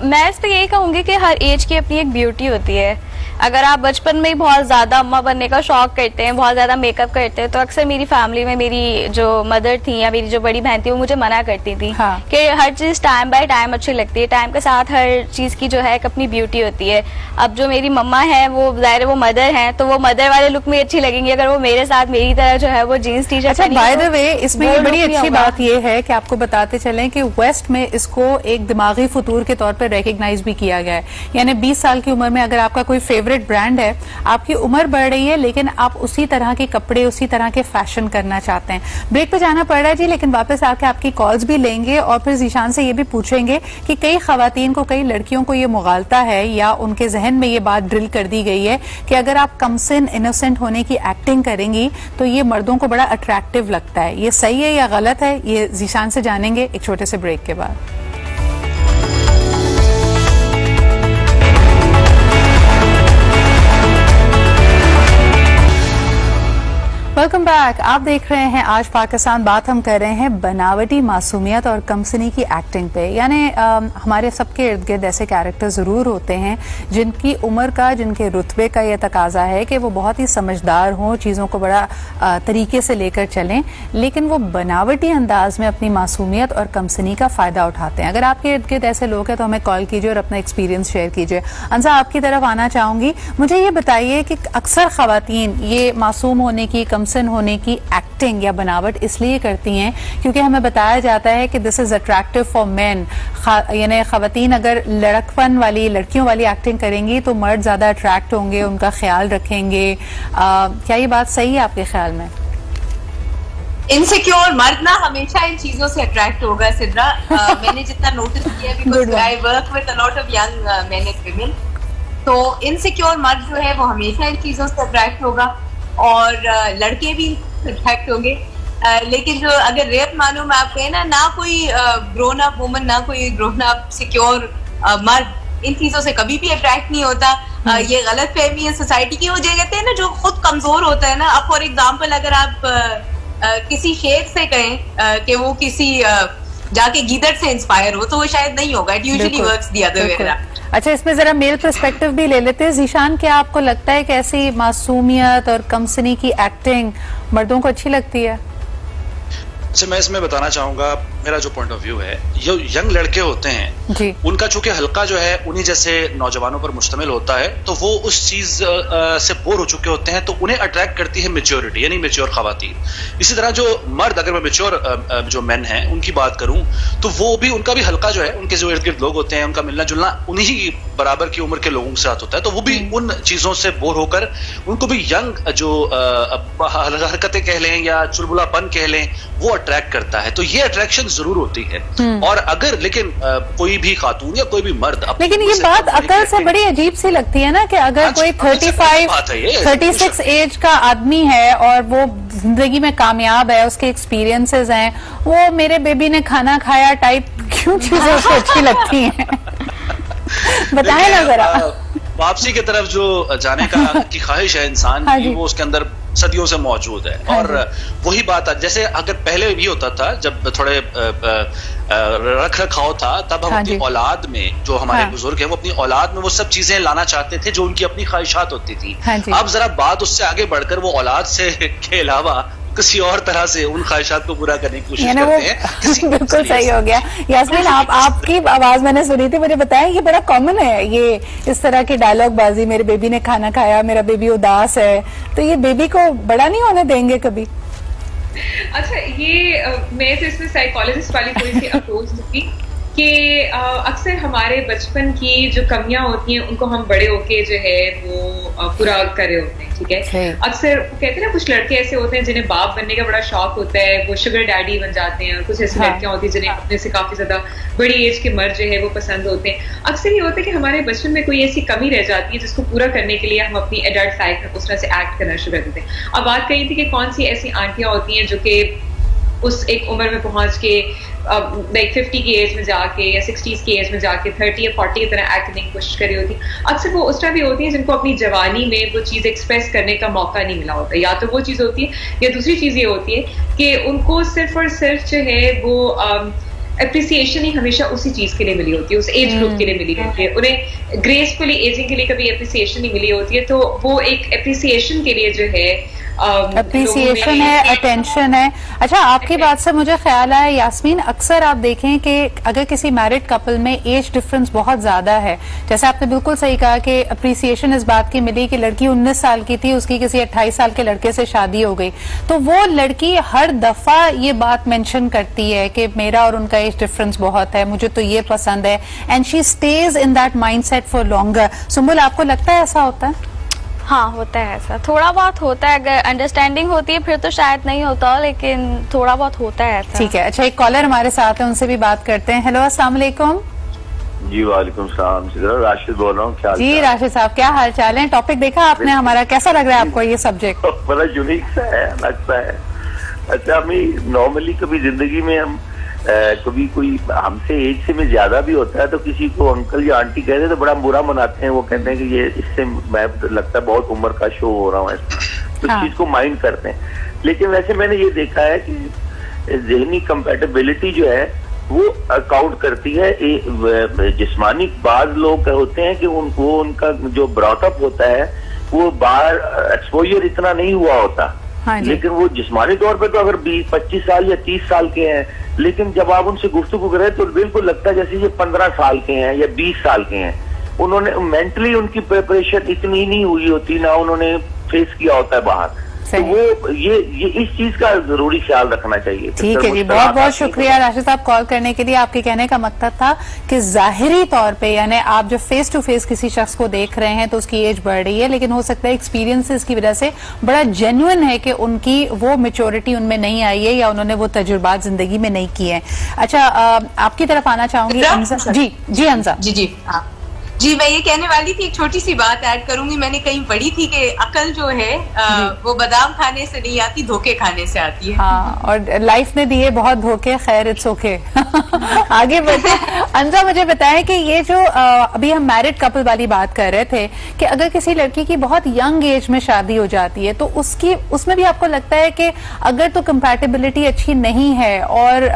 Speaker 8: मैं इस पे यही कहूंगी कि हर एज की अपनी एक ब्यूटी होती है। अगर आप बचपन में ही बहुत ज्यादा अम्मा बनने का शौक करते हैं, बहुत ज्यादा मेकअप करते हैं, तो अक्सर मेरी फैमिली में मेरी जो मदर थी या मेरी जो बड़ी बहन थी वो मुझे मना करती थी कि हर चीज टाइम बाय टाइम अच्छी लगती है, टाइम के साथ हर चीज की जो है एक अपनी ब्यूटी होती है। अब जो मेरी मम्मा है वो जाहिर वो मदर है, तो वो मदर वाले लुक में अच्छी लगेंगी अगर वो मेरे साथ मेरी तरह जो है वो जीन्स टी शर्ट।
Speaker 1: अच्छा, बाय द वे इसमें ये बड़ी अच्छी बात ये है कि आपको बताते चलें कि वेस्ट में इसको एक दिमागी फतूर के तौर पर रिकग्नाइज भी किया गया है। यानी 20 साल की उम्र में अगर आपका कोई फेवरेट ब्रांड है, आपकी उम्र बढ़ रही है लेकिन आप उसी तरह के कपड़े, उसी तरह के फैशन करना चाहते हैं। ब्रेक पे जाना पड़ रहा है जी, लेकिन वापस आके आपकी कॉल्स भी लेंगे और फिर ज़ीशान से ये भी पूछेंगे कि कई खवातीन को, कई लड़कियों को ये मुगालता है या उनके जहन में ये बात ड्रिल कर दी गई है कि अगर आप कमसिन इनोसेंट होने की एक्टिंग करेंगी तो ये मर्दों को बड़ा अट्रैक्टिव लगता है। ये सही है या गलत है, ये ज़ीशान से जानेंगे एक छोटे से ब्रेक के बाद। Welcome back. आप देख रहे हैं आज पाकिस्तान बात। हम कर रहे हैं बनावटी मासूमियत और कमसनी की एक्टिंग पे। यानी हमारे सबके इर्द गिर्द ऐसे कैरेक्टर ज़रूर होते हैं जिनकी उम्र का, जिनके रुतबे का ये तकाजा है कि वो बहुत ही समझदार हों, चीज़ों को बड़ा तरीके से लेकर चलें, लेकिन वो बनावटी अंदाज में अपनी मासूमियत और कमसनी का फ़ायदा उठाते हैं। अगर आपके इर्द गिर्द ऐसे लोग हैं तो हमें कॉल कीजिए और अपना एक्सपीरियंस शेयर कीजिए। अंजा, आपकी तरफ आना चाहूँगी। मुझे ये बताइए कि अक्सर ख़वातीन ये मासूम होने की, कमसन होने की एक्टिंग या बनावट इसलिए करती हैं क्योंकि हमें बताया जाता है कि this is attractive for main. यानी खवातीन अगर लड़कपन वाली, लड़कियों वाली एक्टिंग करेंगी तो मर्द ज्यादा अट्रैक्ट होंगे, उनका ख्याल रखेंगे। क्या ये बात सही है आपके ख्याल में?
Speaker 6: इनसिक्योर मर्द ना हमेशा इन चीजों से अट्रैक्ट होगा सिद्रा। मैंने जितना नोटिस किया, because I work with a lot of young main and women, तो इनसिक्योर मर्द जो है वो हमेशा इन चीजों से अट्रैक्ट होगा और लड़के भी अट्रैक्ट होंगे। लेकिन जो अगर रेप मानो मैं आप कहें ना कोई ग्रोन अप वुमन, ना कोई ग्रोन अप सिक्योर मर्द इन चीजों से कभी भी अट्रैक्ट नहीं होता। ये गलत फहमी है सोसाइटी की। वो जो कहते हैं ना, जो खुद कमजोर होता है ना, अब फॉर एग्जाम्पल अगर आप किसी शेर से कहें कि वो किसी जाके गीदड़ से इंस्पायर हो तो वो शायद नहीं होगा। It usually works the other way around.
Speaker 1: अच्छा, इसमें जरा मेल पर्सपेक्टिव भी ले लेते हैं। ज़ीशान, क्या आपको लगता है कि ऐसी मासूमियत और कमसनी की एक्टिंग मर्दों को अच्छी लगती है?
Speaker 5: अच्छा, मैं इसमें बताना चाहूंगा, मेरा जो पॉइंट ऑफ व्यू है, जो यंग लड़के होते हैं जी, उनका चूंकि हल्का जो है उन्हीं जैसे नौजवानों पर मुश्तमिल होता है, तो वो उस चीज से बोर हो चुके होते हैं, तो उन्हें अट्रैक्ट करती है मेच्योरिटी, यानी मेच्योर खवातीन। इसी तरह जो मर्द, अगर मैं मेच्योर जो मेन हैं उनकी बात करूं, तो वो भी, उनका भी हल्का जो है, उनके जो इर्द गिर्द लोग होते हैं, उनका मिलना जुलना उन्हीं बराबर की उम्र के लोगों के साथ होता है, तो वो भी उन चीजों से बोर होकर उनको भी यंग जो हरकतें कह लें या चुलबुलापन कह लें, वो अट्रैक्ट करता है। तो ये अट्रैक्शन जरूर होती है। और अगर लेकिन कोई भी खातून या कोई भी मर्द,
Speaker 1: लेकिन ये बात अकल से बड़ी अजीब सी लगती है ना कि अगर कोई 35-36 एज का आदमी है और वो जिंदगी में कामयाब है, उसके एक्सपीरियंसेस हैं, वो मेरे बेबी ने खाना खाया टाइप क्यों चीजें उसको अच्छी लगती हैं? बताएं ना जरा।
Speaker 5: वापसी की तरफ जो जाने का की ख्वाहिश है इंसान की, वो उसके अंदर सदियों से मौजूद है। और वही बात है, जैसे अगर पहले भी होता था, जब थोड़े रख रखाव था, तब हम अपनी औलाद में, जो हमारे बुजुर्ग हैं, वो अपनी औलाद में वो सब चीजें लाना चाहते थे जो उनकी अपनी ख्वाहिशात होती थी। अब जरा बात उससे आगे बढ़कर वो औलाद से के अलावा किसी और तरह से उन ख्वाहिशात को पूरा करने की कोशिश करते हैं।
Speaker 1: बिल्कुल सही हो गया। यास्मीन, आपकी आवाज मैंने सुनी थी, मुझे बताया ये बड़ा कॉमन है, ये इस तरह की डायलॉग बाजी, मेरे बेबी ने खाना खाया, मेरा बेबी उदास है, तो ये बेबी को बड़ा नहीं होने देंगे कभी?
Speaker 7: अच्छा, ये मैं तो इसमें साइकोलॉजिस्ट वाली थोड़ी सी अप्रोच दूंगी कि अक्सर हमारे बचपन की जो कमियां होती हैं उनको हम बड़े होके जो है वो पूरा कर रहे होते हैं। ठीक है, अक्सर कहते हैं ना, कुछ लड़के ऐसे होते हैं जिन्हें बाप बनने का बड़ा शौक होता है, वो शुगर डैडी बन जाते हैं, और कुछ ऐसी लड़कियां होती हैं जिन्हें अपने से काफी ज्यादा बड़ी एज के मर्द जो है वो पसंद होते हैं। अक्सर ये होता है कि हमारे बचपन में कोई ऐसी कमी रह जाती है जिसको पूरा करने के लिए हम अपनी एडल्ट लाइफ में उस तरह से एक्ट करना शुरू कर देते हैं। अब बात कही थी कि कौन सी ऐसी आंटियां होती हैं जो कि उस एक उम्र में पहुंच के लाइक 50 की एज में जाके या 60s की एज में जाके 30 या 40 की तरह एक्ट करने की कोशिश करी होती। अक्सर वो उस तरह भी होती है जिनको अपनी जवानी में वो चीज़ एक्सप्रेस करने का मौका नहीं मिला होता। या तो वो चीज़ होती है, या दूसरी चीज़ ये होती है कि उनको सिर्फ और सिर्फ जो है वो अप्रिसिएशन ही हमेशा उसी चीज के लिए मिली होती है, उस एज ग्रुप के लिए मिली होती है, उन्हें ग्रेसफुली एजिंग के लिए कभी अप्रिसिएशन नहीं मिली होती है, तो वो एक अप्रिसिएशन के लिए जो है
Speaker 1: अप्रिसिएशन है, अटेंशन है। अच्छा, आपकी बात से मुझे ख्याल आया यास्मीन, अक्सर आप देखें कि अगर किसी मैरिड कपल में एज डिफरेंस बहुत ज्यादा है, जैसे आपने बिल्कुल सही कहा कि अप्रिसिएशन इस बात की मिली कि लड़की 19 साल की थी, उसकी किसी 28 साल के लड़के से शादी हो गई, तो वो लड़की हर दफा ये बात मेंशन करती है कि मेरा और उनका एज डिफरेंस बहुत है, मुझे तो ये पसंद है, and she stage in that mindset for longer. Sumbul, आपको लगता है ऐसा होता है?
Speaker 8: हाँ, होता है ऐसा, थोड़ा बहुत होता है। अगर अंडरस्टैंडिंग होती है फिर तो शायद नहीं होता, लेकिन थोड़ा बहुत होता है ऐसा।
Speaker 1: ठीक है। अच्छा, एक कॉलर हमारे साथ है, उनसे भी बात करते हैं। हेलो, अस्सलाम वालेकुम।
Speaker 9: जी वालेकुम सलाम, राशिद बोल रहा हूँ। क्या
Speaker 1: जी राशिद साहब, क्या हाल चाल है? टॉपिक देखा आपने हमारा, कैसा लग रहा है आपको ये सब्जेक्ट?
Speaker 9: बड़ा यूनिक सा है, अलग सा है। अच्छा, हमें नॉर्मली कभी जिंदगी में हम कभी कोई हमसे एज से में ज्यादा भी होता है तो किसी को अंकल या आंटी कहते हैं तो बड़ा बुरा मनाते हैं, वो कहते हैं कि ये इससे मैं लगता है बहुत उम्र का शो हो रहा हूँ, तो इस चीज को माइंड करते हैं। लेकिन वैसे मैंने ये देखा है कि ज़हनी कंपैटिबिलिटी जो है वो अकाउंट करती है। जिस्मानी बाज लोग होते हैं कि वो उनका जो ब्रॉटअप होता है वो बाहर एक्सपोजर इतना नहीं हुआ होता, लेकिन वो जिस्मानी तौर पे तो अगर 20-25 साल या 30 साल के हैं, लेकिन जब आप उनसे गुफ्तगू करें तो बिल्कुल लगता है जैसे ये 15 साल के हैं या 20 साल के हैं। उन्होंने मेंटली उनकी प्रिपरेशन इतनी नहीं हुई होती, ना उन्होंने फेस किया होता है बाहर, तो वो ये इस चीज का जरूरी ख्याल रखना चाहिए।
Speaker 1: ठीक है जी, बहुत बहुत शुक्रिया राशिद साहब कॉल करने के लिए। आपके कहने का मकसद था कि जाहिरी तौर पे यानी आप जो फेस टू फेस किसी शख्स को देख रहे हैं तो उसकी एज बढ़ रही है, लेकिन हो सकता है एक्सपीरियंसेस की वजह से बड़ा जेन्युइन है कि उनकी वो मेच्योरिटी उनमें नहीं आई है या उन्होंने वो तजुर्बात जिंदगी में नहीं किए हैं। अच्छा, आपकी तरफ आना चाहूंगी हमजा। जी हमजा।
Speaker 6: जी, मैं ये कहने वाली थी, एक छोटी सी बात ऐड करूंगी। मैंने कहीं पढ़ी थी कि अकल जो है वो बादाम खाने से नहीं आती, धोखे खाने से आती है।
Speaker 1: हाँ, और लाइफ ने दिए बहुत धोखे, खैर इट्स ओके। आगे बढ़ते। अंजा, मुझे बताएं कि ये जो अभी हम मैरिड कपल वाली बात कर रहे थे कि अगर किसी लड़की की बहुत यंग एज में शादी हो जाती है तो उसमें भी आपको लगता है कि अगर तो कंपैटिबिलिटी अच्छी नहीं है और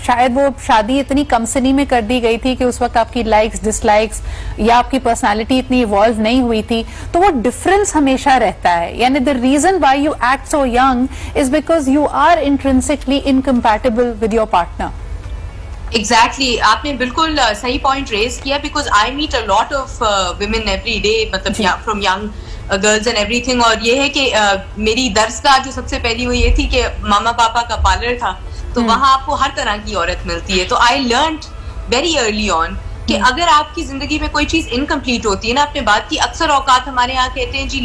Speaker 1: शायद वो शादी इतनी कम सनी में कर दी गई थी कि उस वक्त आपकी लाइक्स डिसलाइक्स या आपकी पर्सनालिटी इतनी इवॉल्व नहीं हुई थी, तो वो डिफरेंस हमेशा रहता है। यानी the reason why you act so young is because you are intrinsically incompatible with your partner.
Speaker 6: Exactly, आपने बिल्कुल सही पॉइंट रेज किया, because I meet a lot of women every day, मतलब from young girls and everything. और ये है कि मेरी दर्सगाह जो सबसे पहली वो ये थी कि मामा पापा का पार्लर था, तो वहां आपको हर तरह की औरत मिलती है। तो I learned very early on कि अगर आपकी जिंदगी में कोई चीज इनकम्प्लीट होती है ना, आपने बात की, अक्सर औकात हमारे यहाँ कहते हैं जी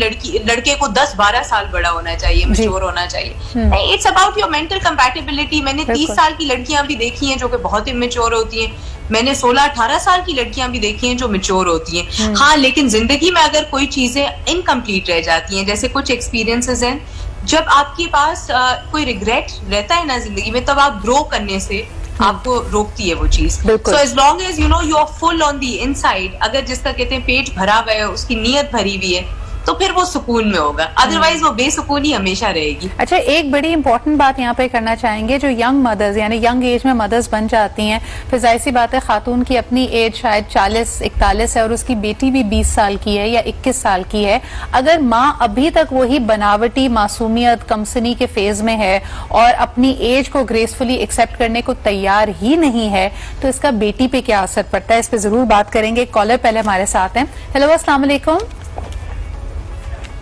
Speaker 6: लड़के को 10-12 साल बड़ा होना चाहिए, मैच्योर होना चाहिए। It's about your mental compatibility. मैंने 30 साल की लड़कियां भी देखी हैं जो कि बहुत इमेच्योर होती हैं, मैंने 16-18 साल की लड़कियां भी देखी हैं जो मैच्योर होती हैं। हाँ, लेकिन जिंदगी में अगर कोई चीजें इनकम्प्लीट रह जाती हैं, जैसे कुछ एक्सपीरियंसेस हैं, जब आपके पास कोई रिग्रेट रहता है ना जिंदगी में, तब आप ग्रो करने से आपको रोकती है वो चीज। So as long as you know you are full on the inside, अगर जिसका कहते हैं पेट भरा हुआ है, उसकी नीयत भरी हुई है, तो फिर वो सुकून में होगा, अदरवाइज वो बेसुकूनी हमेशा रहेगी।
Speaker 1: अच्छा, एक बड़ी इंपॉर्टेंट बात यहाँ पे करना चाहेंगे, जो यंग मदर्स यानी यंग एज में मदर्स बन जाती हैं, फिर जाहिर सी बात है खातून की अपनी एज शायद 40-41 है और उसकी बेटी भी 20 साल की है या 21 साल की है। अगर माँ अभी तक वही बनावटी मासूमियत कमसनी के फेज में है और अपनी एज को ग्रेसफुली एक्सेप्ट करने को तैयार ही नहीं है, तो इसका बेटी पे क्या असर पड़ता है, इस पे जरूर बात करेंगे। कॉलर पहले हमारे साथ हैं। हेलो, अस्सलाम वालेकुम।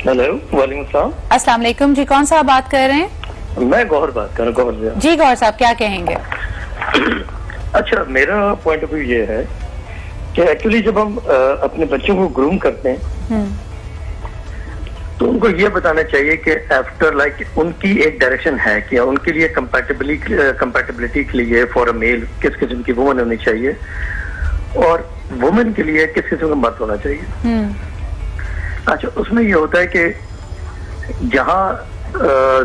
Speaker 10: हेलो, वालेकुम सलाम।
Speaker 1: अस्सलाम वालेकुम जी, कौन सा आप बात कर रहे हैं?
Speaker 10: मैं गौहर बात कर रहा हूँ। गौहर
Speaker 1: जी, गौहर साहब क्या कहेंगे?
Speaker 10: अच्छा, मेरा पॉइंट ऑफ व्यू ये है कि एक्चुअली जब हम अपने बच्चों को ग्रूम करते हैं तो उनको ये बताना चाहिए कि आफ्टर लाइक उनकी एक डायरेक्शन है कि उनके लिए कंपैटिबिलिटी के लिए फॉर अ मेल किस किस्म की वुमन होनी चाहिए और वुमेन के लिए किस किस्म का मर्द होना चाहिए। अच्छा, उसमें ये होता है कि जहाँ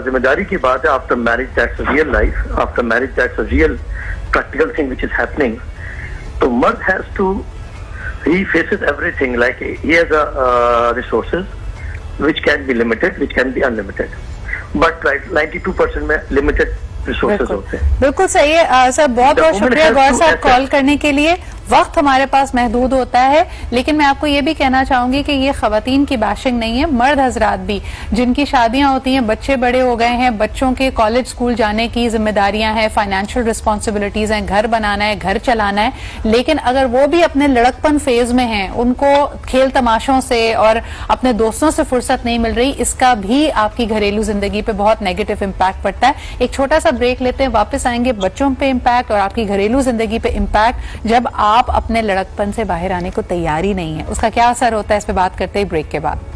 Speaker 10: जिम्मेदारी की बात है, after marriage that's a real life, after marriage that's a real practical thing which is happening, तो मर्द has to, he faces everything like he has resources which can be limited, which can be unlimited, but right 92% में limited resources होते हैं।
Speaker 1: बिल्कुल सही है sir, बहुत बहुत शुक्रिया गौर साहब कॉल करने के लिए। वक्त हमारे पास महदूद होता है, लेकिन मैं आपको ये भी कहना चाहूंगी कि ये खवातीन की बैशिंग नहीं है, मर्द हजरात भी जिनकी शादियां होती हैं, बच्चे बड़े हो गए हैं, बच्चों के कॉलेज स्कूल जाने की जिम्मेदारियां हैं, फाइनेंशियल रिस्पॉन्सिबिलिटीज हैं, घर बनाना है, घर चलाना है, लेकिन अगर वो भी अपने लड़कपन फेज में हैं, उनको खेल तमाशों से और अपने दोस्तों से फुर्सत नहीं मिल रही, इसका भी आपकी घरेलू जिंदगी पे बहुत नेगेटिव इम्पैक्ट पड़ता है। एक छोटा सा ब्रेक लेते हैं, वापस आएंगे बच्चों पे इम्पैक्ट और आपकी घरेलू जिंदगी पे इम्पैक्ट जब आप अपने लड़कपन से बाहर आने को तैयार ही नहीं है, उसका क्या असर होता है, इस पे बात करते हैं ब्रेक के बाद।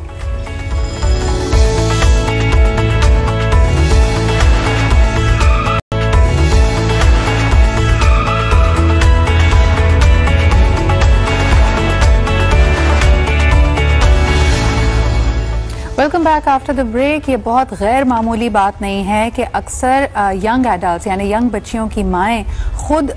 Speaker 1: Welcome back after the break. ये बहुत गैर मामूली बात नहीं है कि अक्सर यंग एडल्ट यानी यंग बच्चियों की माएँ खुद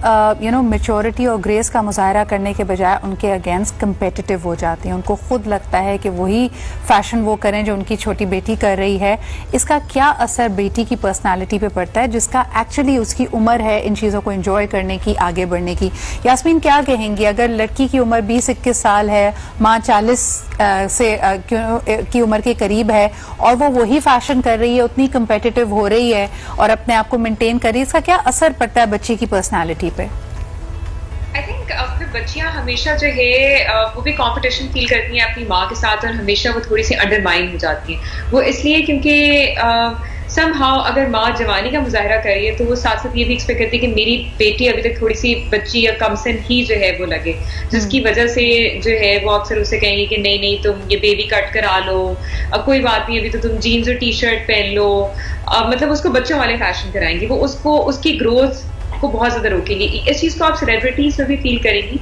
Speaker 1: मैच्योरिटी और ग्रेस का मुजाहरा करने के बजाय उनके अगेंस्ट कंपेटिटिव हो जाती हैं। उनको खुद लगता है कि वही फैशन वो करें जो उनकी छोटी बेटी कर रही है। इसका क्या असर बेटी की पर्सनालिटी पे पड़ता है, जिसका एक्चुअली उसकी उम्र है इन चीज़ों को एंजॉय करने की, आगे बढ़ने की। यास्मीन क्या कहेंगी, अगर लड़की की उम्र 20-21 साल है, माँ 40 की उम्र के करीब है और वो वही फैशन कर रही है, उतनी कंपेटिटिव हो रही है और अपने आप को मेंटेन कर रही है, इसका क्या असर पड़ता है बच्ची की पर्सनालिटी पे?
Speaker 7: आई थिंक बच्चियां हमेशा जो है वो भी कंपटीशन फील करती हैं अपनी माँ के साथ और हमेशा वो थोड़ी सी अंडरमाइन हो जाती हैं। वो इसलिए क्योंकि समहाउ अगर माँ जवानी का मुजाहरा कर रही है तो वो साथ साथ ये भी एक्सपेक्ट करती है कि मेरी बेटी अभी तक थोड़ी सी बच्ची या कमसिन ही जो है वो लगे, जिसकी वजह से जो है वो अक्सर उसे कहेंगे कि नहीं नहीं तुम ये बेबी कट करा लो, अब कोई बात नहीं अभी तो तुम जीन्स और टी शर्ट पहन लो, मतलब उसको बच्चों वाले फैशन कराएंगे। वो उसको उसकी ग्रोथ को बहुत ज्यादा रोकेंगे। इस चीज को आप सेलिब्रिटीज में भी फील करेंगी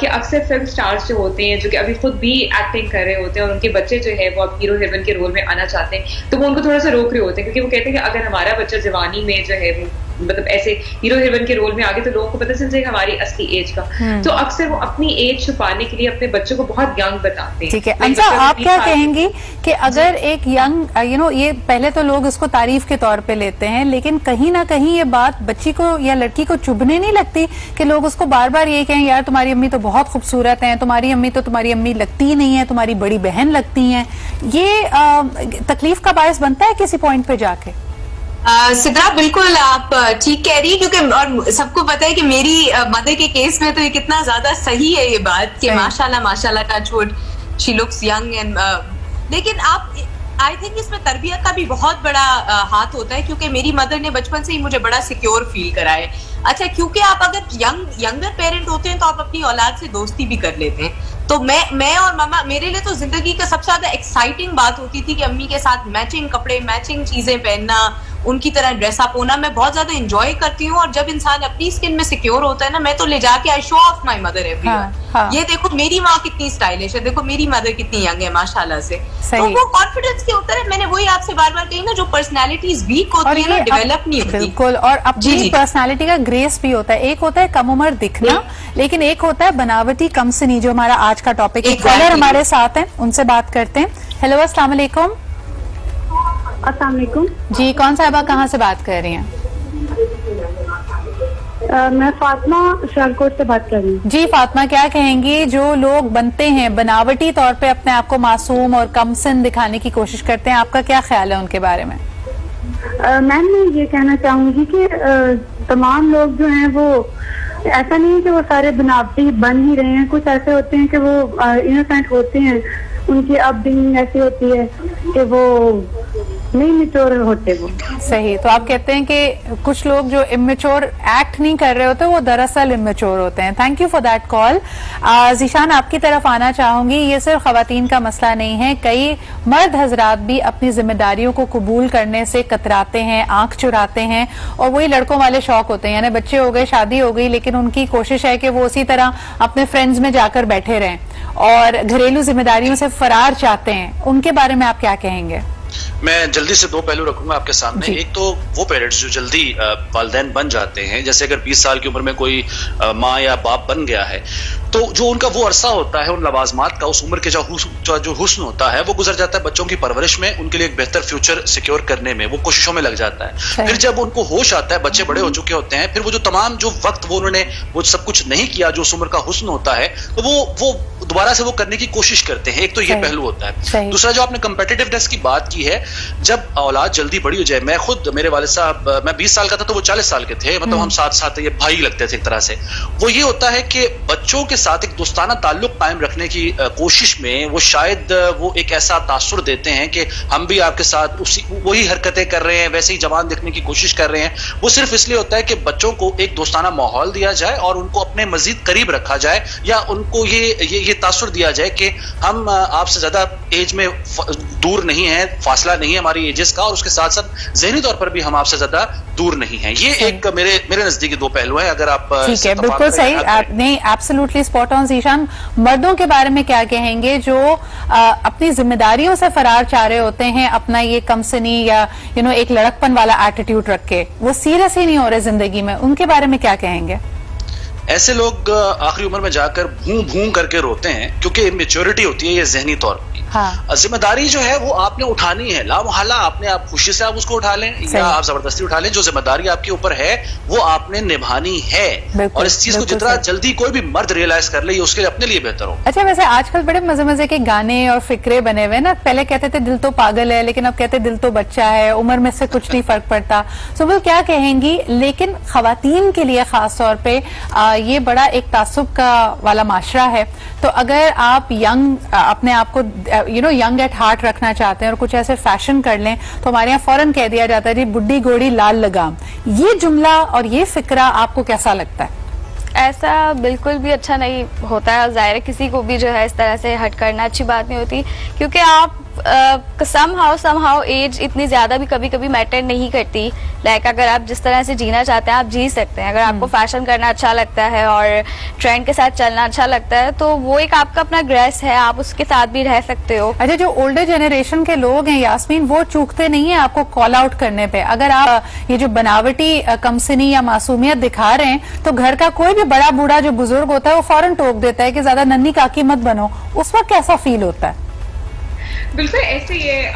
Speaker 7: कि अक्सर फिल्म स्टार्स जो होते हैं जो कि अभी खुद भी एक्टिंग कर रहे होते हैं और उनके बच्चे जो है वो अब हीरो हीरोइन के रोल में आना चाहते हैं, तो वो उनको थोड़ा सा रोक रहे होते हैं क्योंकि वो कहते हैं कि अगर हमारा बच्चा जवानी में जो है वो मतलब ऐसे हीरो हीरोइन के रोल में आगे तो लोगों को पता चल जाएगा हमारी असली एज का, तो अक्सर वो अपनी एज छुपाने के लिए अपने बच्चों को बहुत यंग बताते हैं।
Speaker 1: ठीक है अंसा, आप क्या कहेंगी कि अगर एक यंग ये पहले तो लोग इसको तारीफ के तौर पे लेते हैं, लेकिन कहीं ना कहीं ये बात बच्ची को या लड़की को चुभने नहीं लगती कि लोग उसको बार बार ये कहें यार तुम्हारी अम्मी तो बहुत खूबसूरत है, तुम्हारी अम्मी तो तुम्हारी अम्मी लगती ही नहीं है, तुम्हारी बड़ी बहन लगती है, ये तकलीफ का बायस बनता है किसी पॉइंट पे जाके?
Speaker 6: सिद्रा बिल्कुल आप ठीक कह रही है, क्योंकि और सबको पता है कि मेरी मदर के केस में तो ये कितना ज्यादा सही है ये बात कि माशाल्लाह माशाल्लाह का छोट शी लुक्स यंग एंड लेकिन आप आई थिंक इसमें तरबियत का भी बहुत बड़ा हाथ होता है, क्योंकि मेरी मदर ने बचपन से ही मुझे बड़ा सिक्योर फील कराया। अच्छा, क्योंकि आप अगर यंगर पेरेंट होते हैं तो आप अपनी औलाद से दोस्ती भी कर लेते हैं, तो मैं और मामा मेरे लिए तो जिंदगी का सबसे ज्यादा एक्साइटिंग बात होती थी कि अम्मी के साथ मैचिंग कपड़े मैचिंग चीजें पहनना, उनकी तरह ड्रेसअप होना मैं बहुत ज्यादा एंजॉय करती हूँ। और जब इंसान अपनी स्किन में सिक्योर होता है ना, मैं तो ले जाके I show of my mother everyone, ये देखो मेरी माँ कितनी स्टाइलिश है, देखो मेरी मदर कितनी यंग है माशाल्लाह से, तो वो कॉन्फिडेंस के ऊपर है। मैंने वही आपसे बार बार कही ना, जो पर्सनैलिटीज वीक होती है ना डेवलप नहीं होती।
Speaker 1: बिल्कुल, और अपनी पर्सनैलिटी का ग्रेस भी होता है। एक होता है कम उम्र दिखना, लेकिन एक होता है बनावटी कमसिनी, जो हमारा आज का टॉपिक है। कॉलर हमारे साथ हैं, उनसे बात करते हैं। हेलो अस्सलाम वालेकुम।
Speaker 11: अस्सलाम वालेकुम
Speaker 1: जी, कौन साहिबा कहाँ से बात कर रही हैं?
Speaker 11: मैं फातिमा सियालकोट से बात कर रही हूँ। जी
Speaker 1: फातिमा, क्या कहेंगी जो लोग बनते हैं बनावटी तौर पे अपने आप को मासूम और कमसिन दिखाने की कोशिश करते हैं, आपका क्या ख्याल है उनके बारे में?
Speaker 11: मैम मैं ये कहना चाहूंगी कि तमाम लोग जो हैं वो ऐसा नहीं है कि वो सारे बनावटी बन ही रहे हैं, कुछ ऐसे होते हैं कि वो इनोसेंट होते हैं, उनकी अपब्रिंगिंग ऐसी होती है कि वो नहीं मैच्योर होते वो।
Speaker 1: सही, तो आप कहते हैं कि कुछ लोग जो इमेच्योर एक्ट नहीं कर रहे होते वो दरअसल इमेच्योर होते हैं। Thank you for that call. Zeeshan, आपकी तरफ आना चाहूंगी। ये सिर्फ खवातीन का मसला नहीं है, कई मर्द हजरात भी अपनी जिम्मेदारियों को कबूल करने से कतराते हैं, आंख चुराते हैं, और वही लड़कों वाले शौक होते हैं, यानी बच्चे हो गए, शादी हो गई, लेकिन उनकी कोशिश है कि वो उसी तरह अपने फ्रेंड्स में जाकर बैठे रहें और घरेलू जिम्मेदारियों से फरार चाहते हैं। उनके बारे में आप क्या कहेंगे?
Speaker 5: मैं जल्दी से दो पहलू रखूंगा आपके सामने। एक तो वो पेरेंट्स जो जल्दी वालिदैन बन जाते हैं, जैसे अगर 20 साल की उम्र में कोई माँ या बाप बन गया है, तो जो उनका वो अरसा होता है उन लवाजमात का, उस उम्र के जो हुस्न होता है वो गुजर जाता है बच्चों की परवरिश में, उनके लिए एक बेहतर फ्यूचर सिक्योर करने में, वो कोशिशों में लग जाता है। फिर जब उनको होश आता है, बच्चे बड़े हो चुके होते हैं, फिर वो जो तमाम जो वक्त वो उन्होंने वो सब कुछ नहीं किया जो उस उम्र का हुस्न होता है, तो वो दोबारा से वो करने की कोशिश करते हैं। एक तो ये पहलू होता है। दूसरा जो आपने कंपेटिटिवनेस की बात की है, जब औलाद जल्दी बड़ी हो जाए, मैं खुद, मेरे वालिद साहब, मैं 20 साल का था तो वो 40 साल के थे, मतलब हम साथ साथ ये भाई लगते थे एक तरह से। वो ये होता है कि बच्चों के साथ एक दोस्ताना ताल्लुक कायम रखने की कोशिश में वो शायद वो एक ऐसा तासुर देते हैं कि हम भी आपके साथ वही हरकतें कर रहे हैं, वैसे ही जवान दिखने की कोशिश कर रहे हैं। वो सिर्फ इसलिए होता है कि बच्चों को एक दोस्ताना माहौल दिया जाए और उनको अपने मजीद करीब रखा जाए, या उनको ये तासुर दिया जाए कि हम आपसे ज्यादा एज में दूर नहीं है, फासला नहीं है हमारी एजेस का, और उसके साथ साथ ज़हनी तौर पर भी हम आपसे ज्यादा दूर नहीं है। ये एक मेरे नजदीकी दो पहलू है। अगर आप
Speaker 1: ठीक है, बिल्कुल सही, आपने एब्सोल्युटली स्पॉट ऑन। ज़ीशान, मर्दों के बारे में क्या कहेंगे जो अपनी जिम्मेदारियों से फरार चाह रहे होते हैं, अपना ये कमसनी या एक लड़कपन वाला एटीट्यूड रख के, वो सीरियस ही नहीं हो रहे जिंदगी में, उनके बारे में क्या कहेंगे?
Speaker 5: ऐसे लोग आखिरी उम्र में जाकर भूं भूं करके रोते हैं, क्योंकि इमेच्योरिटी होती है ये जहनी तौर पर। हाँ। जिम्मेदारी जो है वो आपने उठानी है, ला मोहल्ला आपने, आप खुशी से आप उसको उठा लें या आप जबरदस्ती उठा लें, जो जिम्मेदारी आपके ऊपर है वो आपने निभानी है। और इस चीज को जितना जल्दी कोई भी मर्द रियलाइज कर ले, ये उसके लिए अपने लिए बेहतर हो।
Speaker 1: अच्छा, वैसे आजकल बड़े मजे मजे के गाने और फिक्रे बने हुए ना, पहले कहते थे दिल तो पागल है, लेकिन अब कहते दिल तो बच्चा है, उम्र में से कुछ नहीं फर्क पड़ता। सो वो क्या कहेंगी? लेकिन खवातीन के लिए खास तौर पे ये बड़ा एक तासुब का वाला माशरा है, तो अगर आप यंग, अपने आप को यंग एट हार्ट रखना चाहते हैं और कुछ ऐसे फैशन कर लें, तो हमारे यहाँ फौरन कह दिया जाता है जी बुड्ढी घोड़ी लाल लगाम। ये जुमला और ये फिक्रा आपको कैसा लगता है?
Speaker 8: ऐसा बिल्कुल भी अच्छा नहीं होता है। जाहिर है किसी को भी जो है इस तरह से हट करना अच्छी बात नहीं होती, क्योंकि आप समहाउ एज इतनी ज्यादा भी कभी कभी मैटर नहीं करती। लाइक अगर आप जिस तरह से जीना चाहते हैं आप जी सकते हैं। अगर आपको फैशन करना अच्छा लगता है और ट्रेंड के साथ चलना अच्छा लगता है, तो वो एक आपका अपना ग्रेस है, आप उसके साथ भी रह सकते हो।
Speaker 1: अच्छा, जो ओल्डर जनरेशन के लोग हैं यास्मीन, वो चूकते नहीं है आपको कॉल आउट करने पे। अगर आप ये जो बनावटी कमसनी या मासूमियत दिखा रहे हैं, तो घर का कोई भी बड़ा बूढ़ा जो बुजुर्ग होता है वो फौरन टोक देता है कि ज्यादा नन्ही काकी मत बनो। उस वक्त कैसा फील होता है?
Speaker 7: बिल्कुल ऐसे ही है।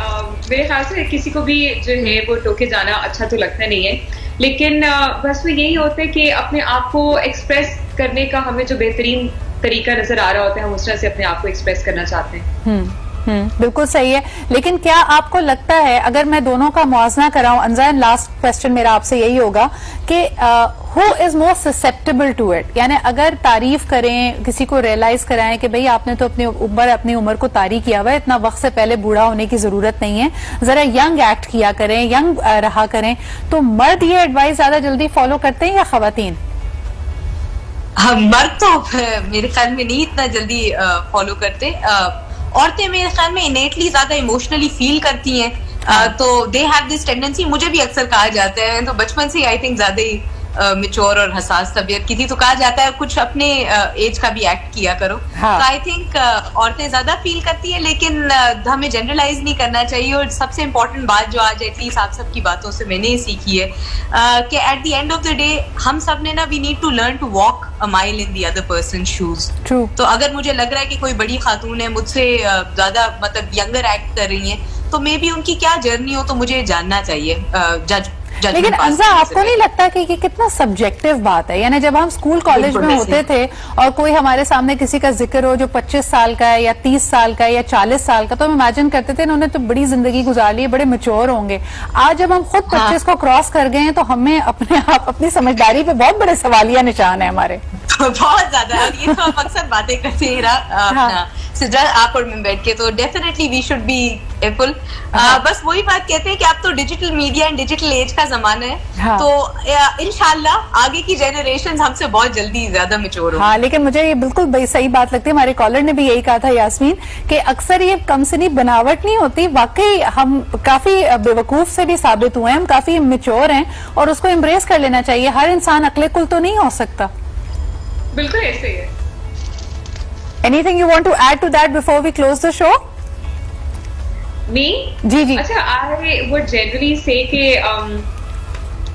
Speaker 7: मेरे ख्याल से किसी को भी जो है वो टोके जाना अच्छा तो लगता नहीं है, लेकिन बस वो यही होता है कि अपने आप को एक्सप्रेस करने का हमें जो बेहतरीन तरीका नजर आ रहा होता है, हम उस तरह से अपने आप को एक्सप्रेस करना चाहते हैं।
Speaker 1: बिल्कुल सही है। लेकिन क्या आपको लगता है, अगर मैं दोनों का मुआवजा कराऊं, अंजान, लास्ट क्वेश्चन मेरा आपसे यही होगा कि who is more susceptible to it? यानी अगर तारीफ करें, किसी को रियलाइज कराएं कि भाई आपने तो अपनी उम्र को तारी किया हुआ है, इतना वक्त से पहले बूढ़ा होने की जरूरत नहीं है, जरा यंग एक्ट किया करें, यंग रहा करें, तो मर्द ये एडवाइस ज्यादा जल्दी फॉलो करते हैं या खवातीन?
Speaker 6: मर्द तो मेरे ख्याल में नहीं इतना जल्दी फॉलो करते। औरतें मेरे ख्याल में इनेटली ज्यादा इमोशनली फील करती हैं, तो दे हैव दिस टेंडेंसी। मुझे भी अक्सर कहा जाता है, तो बचपन से आई थिंक ज्यादा ही मैच्योर और हसास तबीयत की थी, तो कहा जाता है कुछ अपने एज का भी एक्ट किया करो। तो आई थिंक औरतें ज्यादा फील करती है, लेकिन हमें जनरलाइज नहीं करना चाहिए। और सबसे इम्पोर्टेंट बात जो आज एटलीस्ट आप सबकी बातों से मैंने सीखी है कि at the end of the day हम सब ने ना, we need to learn to walk a mile in the other person shoes. तो अगर मुझे लग रहा है कि कोई बड़ी खातून है, मुझसे ज्यादा मतलब यंगर एक्ट कर रही है, तो मे बी उनकी क्या जर्नी हो तो मुझे जानना चाहिए जज।
Speaker 1: लेकिन अंजा, आपको नहीं लगता कि ये कितना सब्जेक्टिव बात है? यानी जब हम स्कूल कॉलेज में होते थे और कोई हमारे सामने किसी का जिक्र हो जो 25 साल का है या 30 साल का है या 40 साल का, तो हम इमेजिन करते थे इन्होंने तो बड़ी जिंदगी गुजार ली है, बड़े मैच्योर होंगे। आज जब हम खुद 25 को क्रॉस कर गए हैं, तो हमें अपनी समझदारी पे बहुत बड़े सवालिया निशान है हमारे।
Speaker 6: बहुत ज्यादा। ये तो हम अक्सर बातें करते हैं सिद्रा आप और मैं बैठ के, तो definitely we should be careful. बस वही बात कहते हैं कि अब तो digital media and digital age का जमाना है, तो इंशाल्लाह आगे की जनरेशन हमसे बहुत जल्दी ज्यादा मैच्योर होगी।
Speaker 1: हाँ, लेकिन मुझे ये बिल्कुल सही बात लगती है। हमारे कॉलर ने भी यही कहा था यास्मीन, कि अक्सर ये कमसनी बनावट नहीं होती, वाकई हम काफी बेवकूफ से भी साबित हुए हैं, हम काफी मैच्योर हैं और उसको एम्ब्रेस कर लेना चाहिए। हर इंसान अक्ले कुल तो नहीं हो सकता।
Speaker 7: बिल्कुल ऐसे ही है।
Speaker 1: Anything you want to add to that before we close the show?
Speaker 7: Me?
Speaker 1: जी।
Speaker 7: अच्छा, I would generally say कि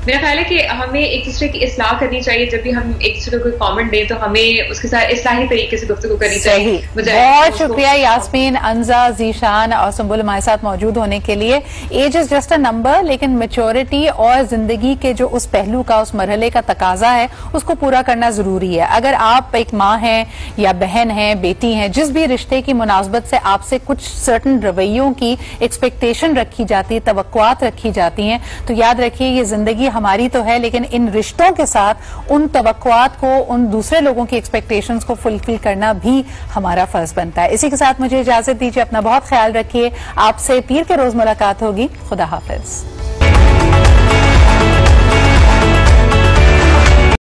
Speaker 7: मेरा ख्याल है कि हमें एक दूसरे की इस्लाह करनी चाहिए। जब भी हम एक दूसरे को कमेंट दें तो हमें उसके साथ इस्लाही तरीके से गुफ्तगू करनी चाहिए।
Speaker 1: बहुत शुक्रिया यास्मीन, अंजा, जीशान और सुंबुल हमारे साथ मौजूद होने के लिए। Age is just a number, लेकिन मैच्योरिटी और जिंदगी के जो उस पहलू का, उस मरहले का तकाजा है, उसको पूरा करना जरूरी है। अगर आप एक माँ हैं या बहन हैं, बेटी हैं, जिस भी रिश्ते की मुनासबत से आपसे कुछ सर्टन रवैयों की एक्सपेक्टेशन रखी जाती है, तवक्कुआत रखी जाती हैं, तो याद रखिए ये जिंदगी हमारी तो है, लेकिन इन रिश्तों के साथ उन तवक्कुआत को, उन दूसरे लोगों की एक्सपेक्टेशंस को फुलफिल करना भी हमारा फर्ज बनता है। इसी के साथ मुझे इजाजत दीजिए, अपना बहुत ख्याल रखिए। आपसे पीर के रोज मुलाकात होगी। खुदा हाफिज।